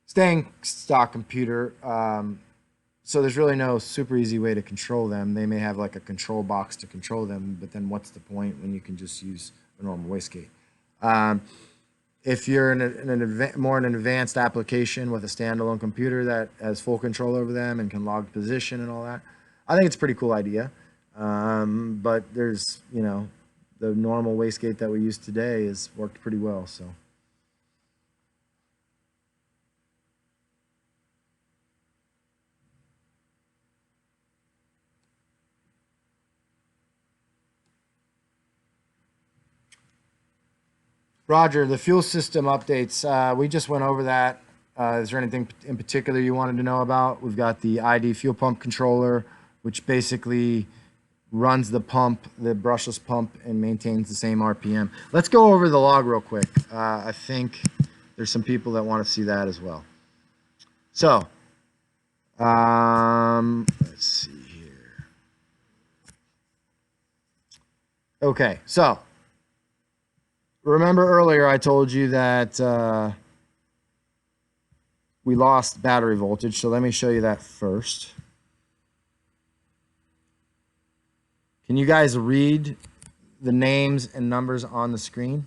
staying stock computer. So there's really no super easy way to control them. They may have like a control box to control them, but then what's the point when you can just use a normal wastegate? If you're in more in an advanced application with a standalone computer that has full control over them and can log position and all that, I think it's a pretty cool idea. But there's, you know, the normal wastegate that we use today has worked pretty well. So. Roger, the fuel system updates. We just went over that. Is there anything in particular you wanted to know about? We've got the ID fuel pump controller, which basically runs the pump, the brushless pump, and maintains the same RPM. Let's go over the log real quick. I think there's some people that want to see that as well. So, let's see here. Okay, so remember earlier I told you that we lost battery voltage, so let me show you that first. Can you guys read the names and numbers on the screen?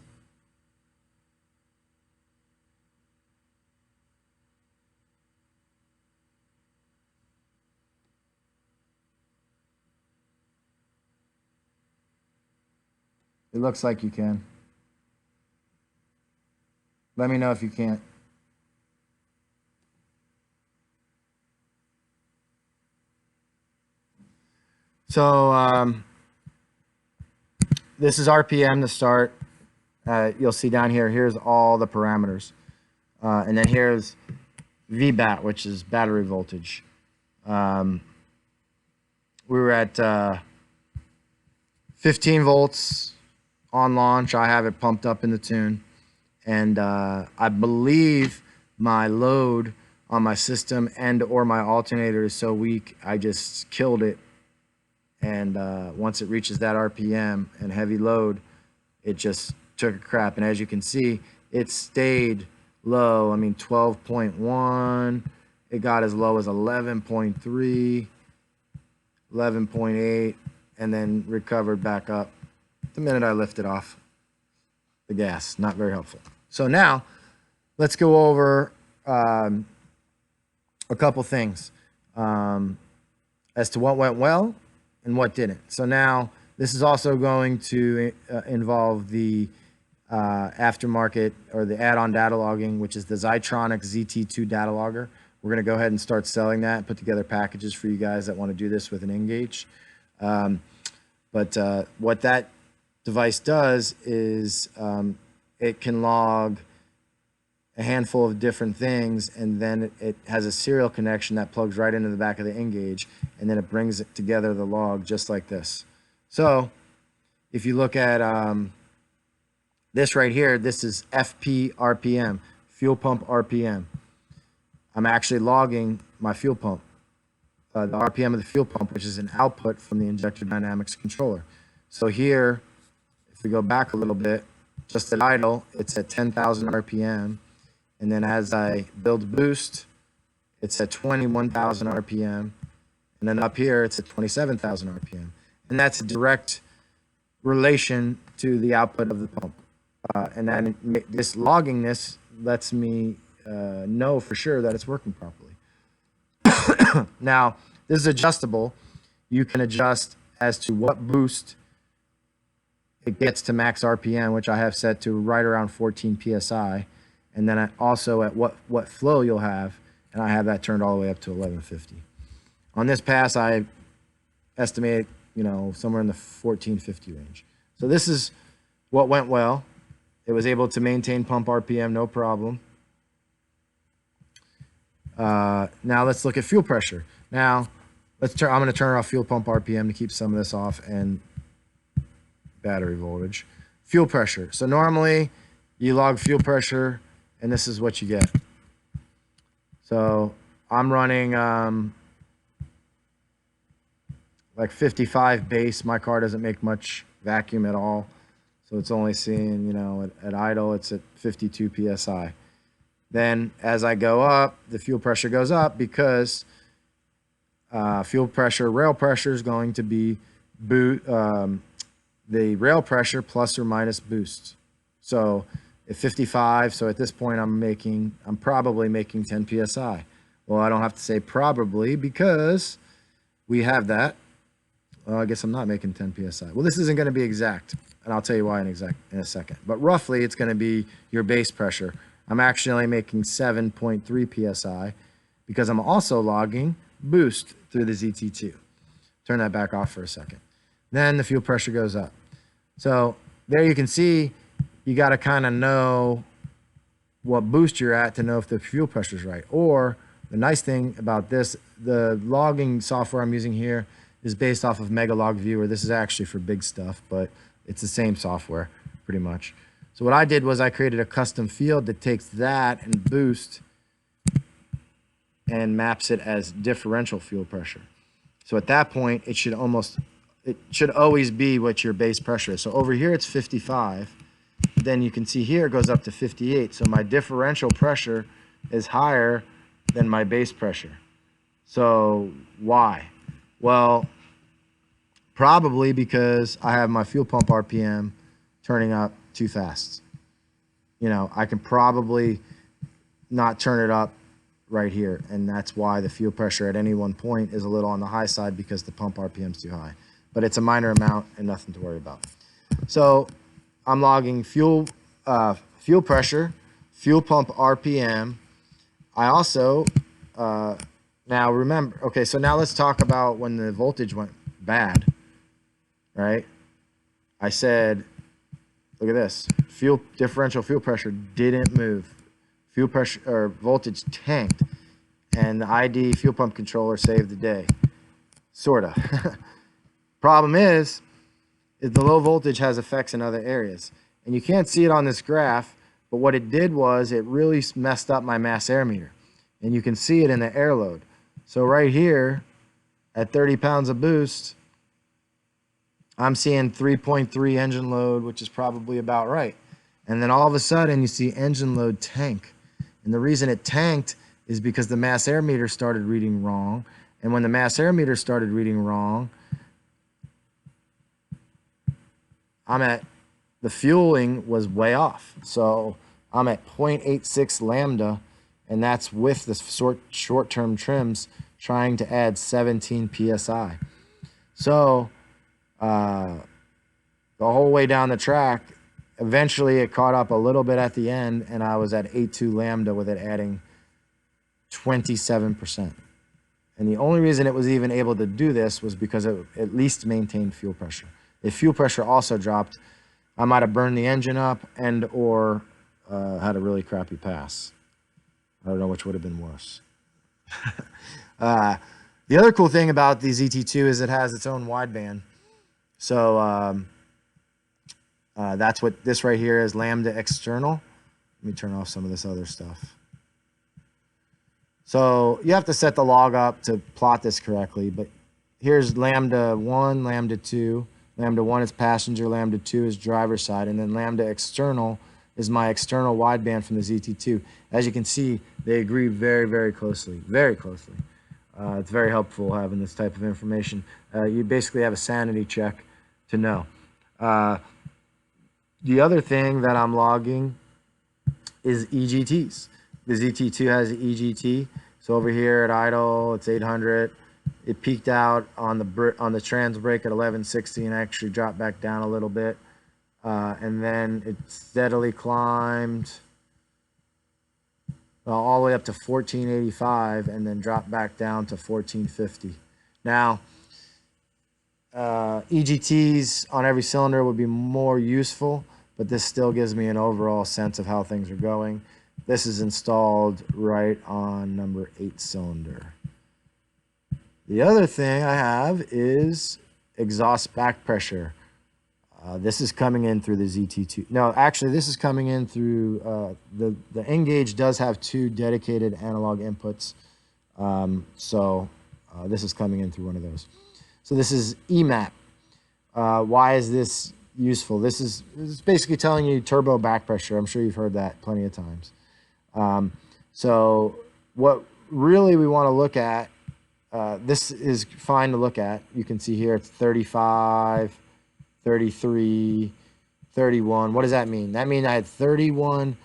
It looks like you can. Let me know if you can't. So this is RPM to start. You'll see down here, here's all the parameters. And then here's VBAT, which is battery voltage. We were at 15 volts on launch. I have it pumped up in the tune. And I believe my load on my system, and or my alternator is so weak, I just killed it. And once it reaches that RPM and heavy load, it just took a crap. And as you can see, it stayed low. I mean, 12.1. It got as low as 11.3, 11.8, and then recovered back up the minute I lifted off the gas. Not very helpful. So now let's go over a couple things as to what went well and what didn't. So now this is also going to involve the aftermarket or the add-on data logging, which is the Zytronic ZT2 data logger. We're going to go ahead and start selling that and put together packages for you guys that want to do this with an Engage. But what that device does is it can log a handful of different things, and then it has a serial connection that plugs right into the back of the Engage, and then it brings it together, the log, just like this. So if you look at this right here, this is FP RPM, fuel pump RPM. I'm actually logging my fuel pump, the RPM of the fuel pump, which is an output from the Injector Dynamics controller. So here, if we go back a little bit, just at idle, it's at 10,000 RPM. And then as I build boost, it's at 21,000 RPM. And then up here, it's at 27,000 RPM. And that's a direct relation to the output of the pump. And then this logging this lets me know for sure that it's working properly. Now, this is adjustable. You can adjust as to what boost it gets to max RPM, which I have set to right around 14 PSI. And then also at what flow you'll have, and I have that turned all the way up to 1150. On this pass, I estimate, somewhere in the 1450 range. So this is what went well. It was able to maintain pump RPM, no problem. Now let's look at fuel pressure. Now I'm going to turn off fuel pump RPM to keep some of this off, and battery voltage. Fuel pressure. So normally you log fuel pressure, and this is what you get. So I'm running like 55 base. My car doesn't make much vacuum at all, so it's only seeing, at idle, it's at 52 PSI. Then as I go up, the fuel pressure goes up because fuel pressure, rail pressure is going to be the rail pressure plus or minus boost. So at 55, so at this point I'm probably making 10 PSI. Well, I don't have to say probably because we have that. Well, I guess I'm not making 10 PSI. Well, this isn't going to be exact, and I'll tell you why in a second. But roughly, it's going to be your base pressure. I'm actually only making 7.3 PSI because I'm also logging boost through the ZT2. Turn that back off for a second. Then the fuel pressure goes up. So there you can see, you got to kind of know what boost you're at to know if the fuel pressure is right. Or the nice thing about this, the logging software I'm using here is based off of Megalog Viewer. This is actually for big stuff, but it's the same software pretty much. So what I did was I created a custom field that takes that and boost and maps it as differential fuel pressure. So at that point, it should always be what your base pressure is. So over here, it's 55. Then you can see here it goes up to 58. So my differential pressure is higher than my base pressure. So why? Well, probably because I have my fuel pump RPM turning up too fast. I can probably not turn it up right here, and that's why the fuel pressure at any one point is a little on the high side, because the pump RPM is too high. But it's a minor amount and nothing to worry about. So I'm logging fuel pressure, fuel pump RPM. I also now remember. Okay, so now let's talk about when the voltage went bad. Right? I said, look at this. Differential fuel pressure didn't move. Fuel pressure or voltage tanked, and the ID fuel pump controller saved the day. Sorta. Problem is the low voltage has effects in other areas, and you can't see it on this graph, but what it did was it really messed up my mass air meter. and you can see it in the air load. So right here at 30 pounds of boost, I'm seeing 3.3 engine load, which is probably about right. And then all of a sudden you see engine load tank. And the reason it tanked is because the mass air meter started reading wrong. And when the mass air meter started reading wrong, the fueling was way off. So I'm at 0.86 lambda, and that's with the short-term trims trying to add 17 psi. So the whole way down the track, eventually it caught up a little bit at the end, and I was at 8.2 lambda with it adding 27%. And the only reason it was even able to do this was because it at least maintained fuel pressure. If fuel pressure also dropped, I might have burned the engine up and or had a really crappy pass. I don't know which would have been worse. The other cool thing about the ZT2 is it has its own wideband. So that's what this right here is, lambda external. Let me turn off some of this other stuff. So you have to set the log up to plot this correctly, but here's lambda 1, lambda 2. Lambda 1 is passenger, lambda 2 is driver side, and then lambda external is my external wideband from the ZT2. As you can see, they agree very, very closely, very closely. It's very helpful having this type of information. You basically have a sanity check to know. The other thing that I'm logging is EGTs. The ZT2 has an EGT. So over here at idle, it's 800. It peaked out on the trans brake at 1160 and actually dropped back down a little bit. And then it steadily climbed all the way up to 1485 and then dropped back down to 1450. Now, EGTs on every cylinder would be more useful, but this still gives me an overall sense of how things are going. This is installed right on number 8 cylinder. The other thing I have is exhaust back pressure. This is coming in through the ZT2. No, actually, this is coming in through the N-Gauge does have 2 dedicated analog inputs. This is coming in through one of those. So this is EMAP. Why is this useful? This is basically telling you turbo back pressure. I'm sure you've heard that plenty of times. So what really we want to look at, this is fine to look at. You can see here it's 35, 33, 31. What does that mean? That means I had 31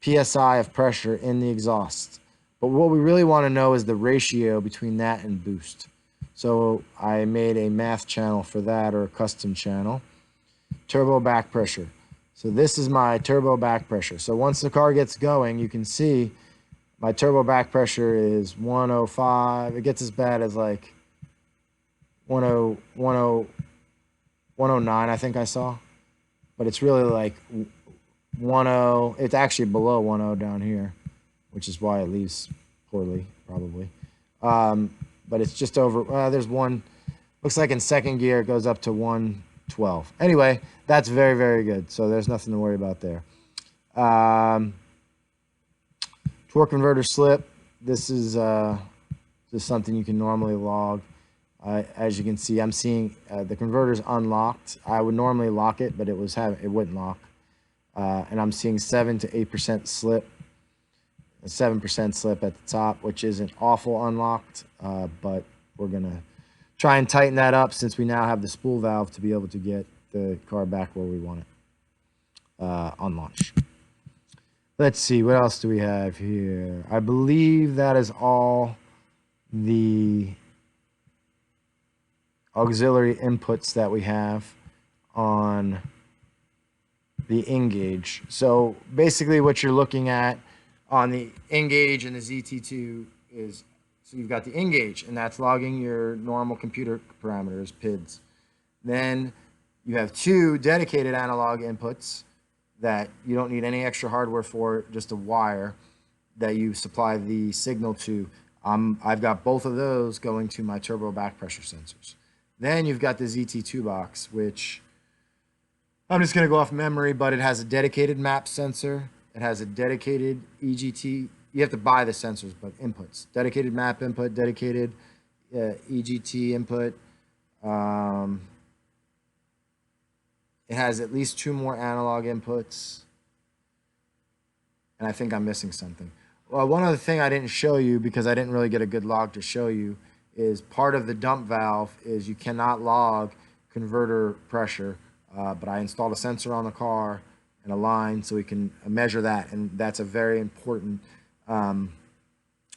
psi of pressure in the exhaust. But what we really want to know is the ratio between that and boost. So I made a math channel for that, or a custom channel. Turbo back pressure. So this is my turbo back pressure. So once the car gets going, you can see my turbo back pressure is 105. It gets as bad as like 109, I think I saw. But it's really like 10. It's actually below 10 down here, which is why it leaves poorly, probably. But it's just over, there's one, looks like in second gear it goes up to 112. Anyway, that's very, very good. So there's nothing to worry about there. Torque converter slip. This is just something you can normally log. As you can see, I'm seeing the converter's unlocked. I would normally lock it, but it wouldn't lock. And I'm seeing 7 to 8% slip. A 7% slip at the top, which isn't awful unlocked, but we're gonna try and tighten that up since we now have the spool valve to be able to get the car back where we want it on launch. Let's see, what else do we have here? I believe that is all the auxiliary inputs that we have on the N-Gauge. So basically what you're looking at on the N-Gauge and the ZT2 is, so you've got the N-Gauge, and that's logging your normal computer parameters, PIDs. Then you have 2 dedicated analog inputs that you don't need any extra hardware for, just a wire that you supply the signal to. I've got both of those going to my turbo back pressure sensors. Then you've got the ZT2 box, which I'm just going to go off memory, but it has a dedicated map sensor. It has a dedicated EGT you have to buy the sensors, but inputs, dedicated map input, dedicated EGT input. It has at least 2 more analog inputs. And I think I'm missing something. Well, one other thing I didn't show you because I didn't really get a good log to show you is part of the dump valve is you cannot log converter pressure, but I installed a sensor on the car and a line so we can measure that, and that's a very important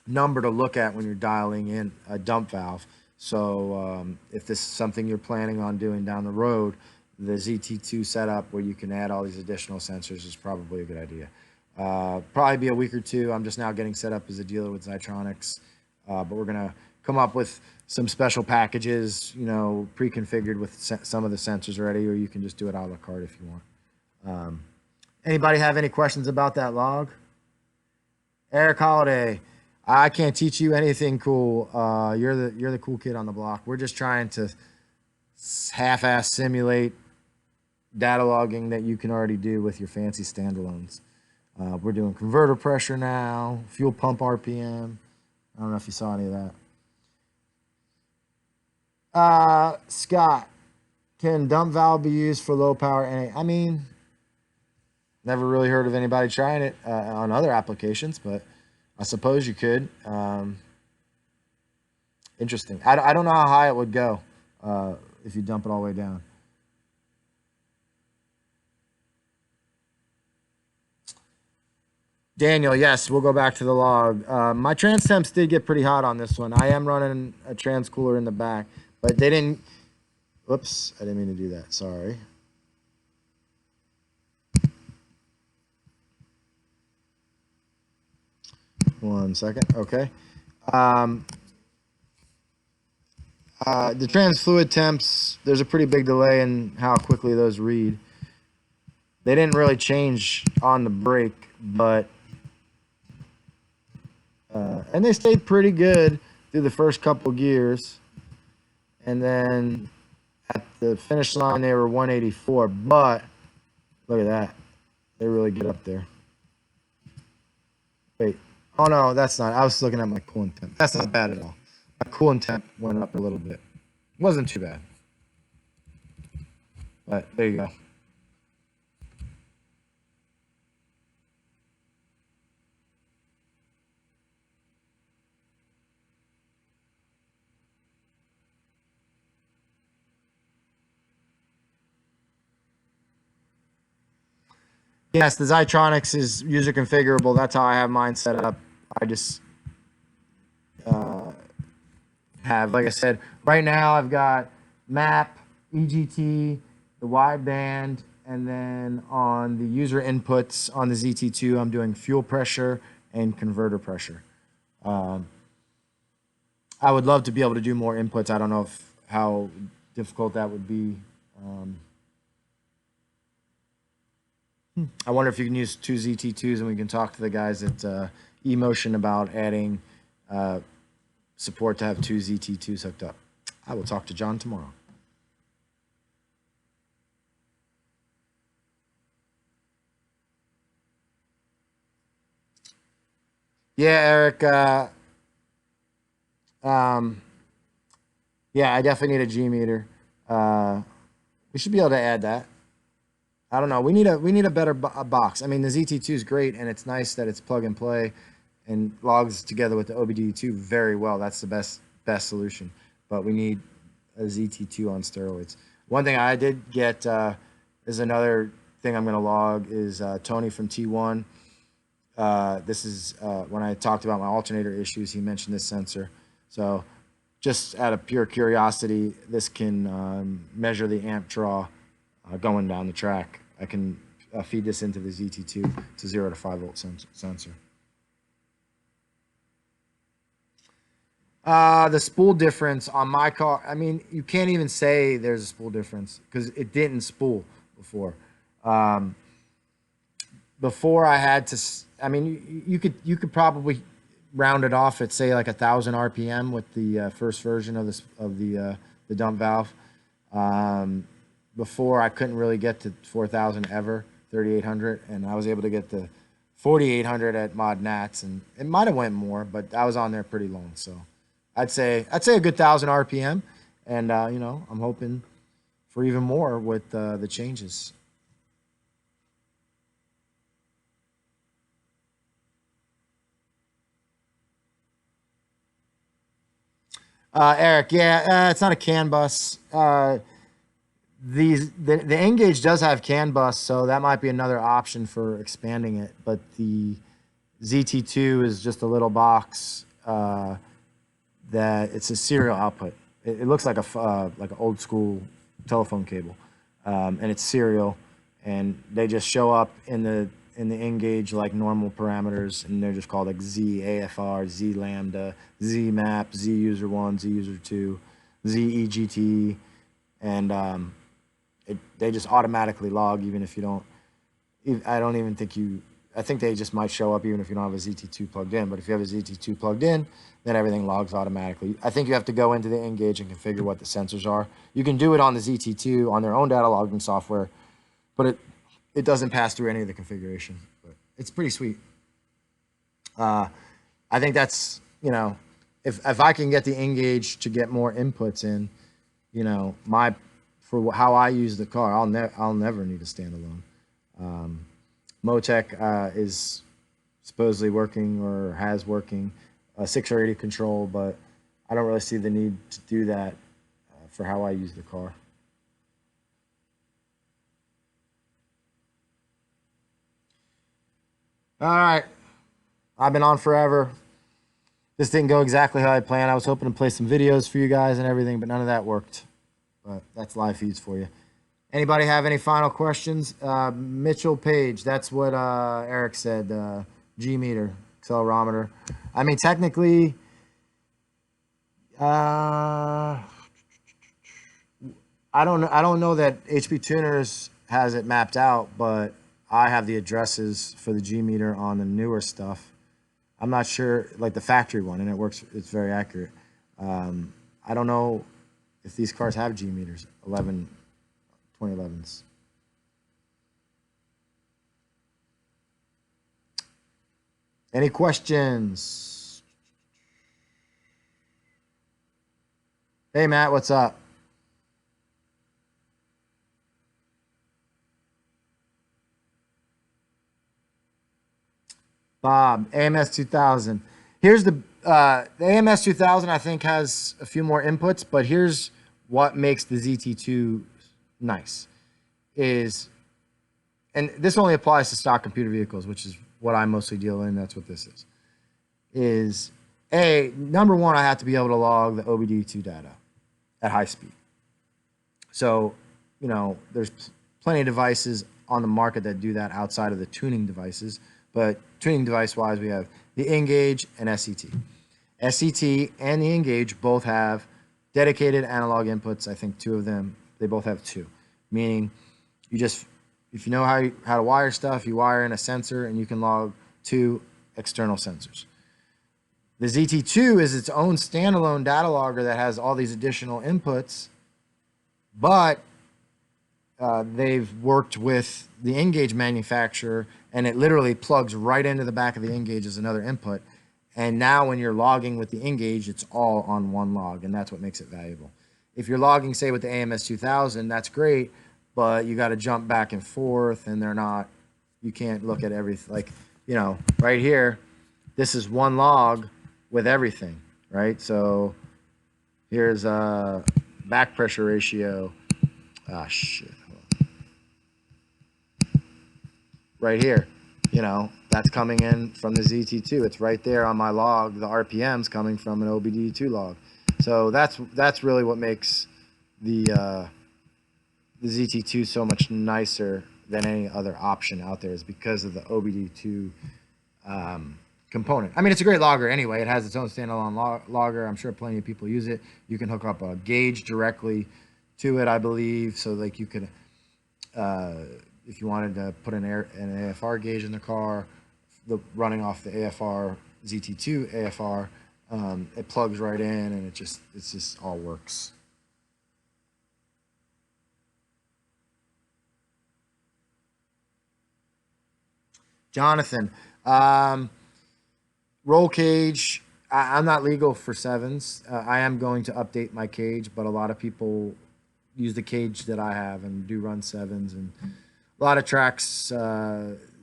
number to look at when you're dialing in a dump valve. So if this is something you're planning on doing down the road, the ZT2 setup where you can add all these additional sensors is probably a good idea. Probably be a week or two. I'm just now getting set up as a dealer with Zytronics, but we're gonna come up with some special packages, you know, pre-configured with some of the sensors already, or you can just do it a la carte if you want. Anybody have any questions about that log? Eric Holiday, I can't teach you anything cool. You're the cool kid on the block. We're just trying to half-ass simulate data logging that you can already do with your fancy standalones. We're doing converter pressure now, fuel pump RPM. I don't know if you saw any of that. Scott, can dump valve be used for low power NA? I mean, never really heard of anybody trying it on other applications, but I suppose you could. Interesting. I don't know how high it would go if you dump it all the way down. Daniel, yes, we'll go back to the log. My trans temps did get pretty hot on this one. I am running a trans cooler in the back, but they didn't. Whoops, I didn't mean to do that. Sorry. One second. Okay. The trans fluid temps, there's a pretty big delay in how quickly those read. They didn't really change on the brake, but and they stayed pretty good through the first couple gears, and then at the finish line they were 184. But look at that, they really get up there. Wait, oh no, that's not. I was looking at my coolant temp. That's not bad at all. My coolant temp went up a little bit. It wasn't too bad, but there you go. Yes, the Zytronics is user configurable. That's how I have mine set up. I just have, like I said, right now I've got map, EGT, the wideband, and then on the user inputs on the ZT2, I'm doing fuel pressure and converter pressure. I would love to be able to do more inputs. I don't know how difficult that would be. I wonder if you can use 2 ZT2s and we can talk to the guys at eMotion about adding support to have 2 ZT2s hooked up. I will talk to John tomorrow. Yeah, Eric. Yeah, I definitely need a G meter. We should be able to add that. I don't know. We need a better box. I mean, the ZT2 is great, and it's nice that it's plug and play, and logs together with the OBD2 very well. That's the best solution. But we need a ZT2 on steroids. One thing I did get is another thing I'm going to log is Tony from T1. This is when I talked about my alternator issues. He mentioned this sensor. So just out of pure curiosity, this can measure the amp draw going down the track. I can feed this into the ZT2 to 0 to 5 volt sensor. The spool difference on my car, I mean, you can't even say there's a spool difference because it didn't spool before. Before I had to, I mean, you could probably round it off at say like 1,000 RPM with the first version of the dump valve. Before I couldn't really get to 4,000 ever, 3,800, and I was able to get the 4,800 at Mod Nats, and it might have went more, but I was on there pretty long. So I'd say a good 1,000 RPM, and you know, I'm hoping for even more with the changes. Eric, yeah, it's not a CAN bus. The N-Gage does have CAN bus, so that might be another option for expanding it. But the ZT2 is just a little box that it's a serial output. It looks like like an old school telephone cable, and it's serial, and they just show up in the N-Gage like normal parameters, and they're just called like Z AFR, Z lambda, Z map, Z user 1, Z user 2, Z EGT, and they just automatically log even if you don't. I don't even think you. I think they just might show up even if you don't have a ZT2 plugged in. But if you have a ZT2 plugged in, then everything logs automatically. I think you have to go into the N-Gage and configure what the sensors are. You can do it on the ZT2 on their own data logging software, but it doesn't pass through any of the configuration. But it's pretty sweet. I think that's, you know, if I can get the N-Gage to get more inputs in, you know, for how I use the car, I'll never need a standalone. Motec is supposedly working or has working 680 control, but I don't really see the need to do that for how I use the car. All right, I've been on forever. This didn't go exactly how I planned. I was hoping to play some videos for you guys and everything, but none of that worked. But that's live feeds for you. Anybody have any final questions? Mitchell Page, that's what Eric said. G meter, accelerometer. I mean, technically, I don't know that HP Tuners has it mapped out, but I have the addresses for the G meter on the newer stuff. I'm not sure, like the factory one, and it works. It's very accurate. I don't know if these cars have G meters. 2011s. Any questions? Hey, Matt, what's up? Bob, AMS 2000. Here's the AMS 2000, I think, has a few more inputs, but here's what makes the ZT2 nice is, and this only applies to stock computer vehicles, which is what I mostly deal in. That's what this is number one, I have to be able to log the OBD2 data at high speed. So, you know, there's plenty of devices on the market that do that outside of the tuning devices, but tuning device wise, we have the N-Gage and SET. SET and the N-Gage both have dedicated analog inputs. I think two of them, they both have two, meaning you just, if you know how to wire stuff, you wire in a sensor and you can log two external sensors. The ZT2 is its own standalone data logger that has all these additional inputs, but they've worked with the N-Gage manufacturer, and it literally plugs right into the back of the N-Gage as another input. And now when you're logging with the N-Gage, it's all on one log, and that's what makes it valuable. If you're logging, say, with the AMS 2000, that's great, but you got to jump back and forth, and you can't look at everything. Like, you know, right here, this is one log with everything, right? So here's back pressure ratio. Ah, shit. Right here, you know, that's coming in from the ZT2. It's right there on my log. The RPM's coming from an OBD2 log. So that's really what makes the ZT2 so much nicer than any other option out there, is because of the OBD2 component. I mean, it's a great logger anyway. It has its own standalone logger. I'm sure plenty of people use it. You can hook up a gauge directly to it, I believe, so like you could, if you wanted to put an AFR gauge in the car, running off the AFR ZT2 AFR, it plugs right in, and it just all works. Jonathan, Roll cage. I'm not legal for sevens. I am going to update my cage, but a lot of people use the cage that I have and do run sevens. And a lot of tracks,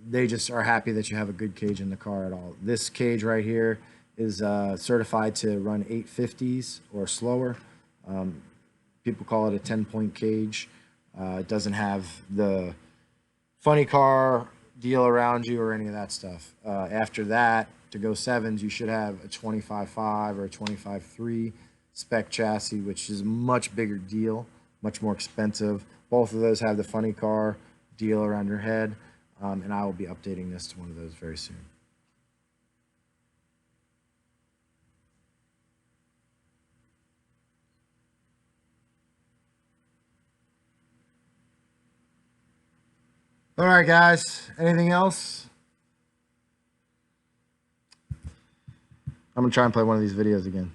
they just are happy that you have a good cage in the car at all. This cage right here is certified to run 850s or slower. People call it a 10-point cage. It doesn't have the funny car deal around you or any of that stuff. After that, to go sevens, you should have a 25.5 or a 25.3 spec chassis, which is a much bigger deal, much more expensive. Both of those have the funny car deal around your head, and I will be updating this to one of those very soon. All right, guys. Anything else? I'm gonna try and play one of these videos again.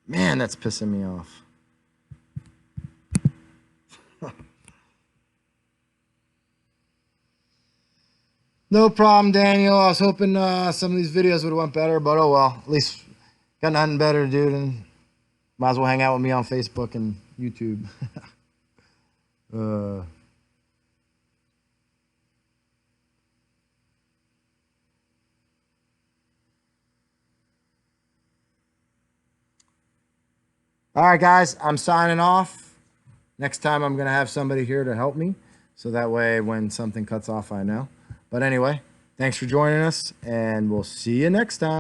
Man, that's pissing me off. No problem, Daniel. I was hoping some of these videos would have went better, but oh well. At least got nothing better to do than might as well hang out with me on Facebook and YouTube. All right, guys, I'm signing off. Next time I'm going to have somebody here to help me, so that way when something cuts off, I know. But anyway, thanks for joining us, and we'll see you next time.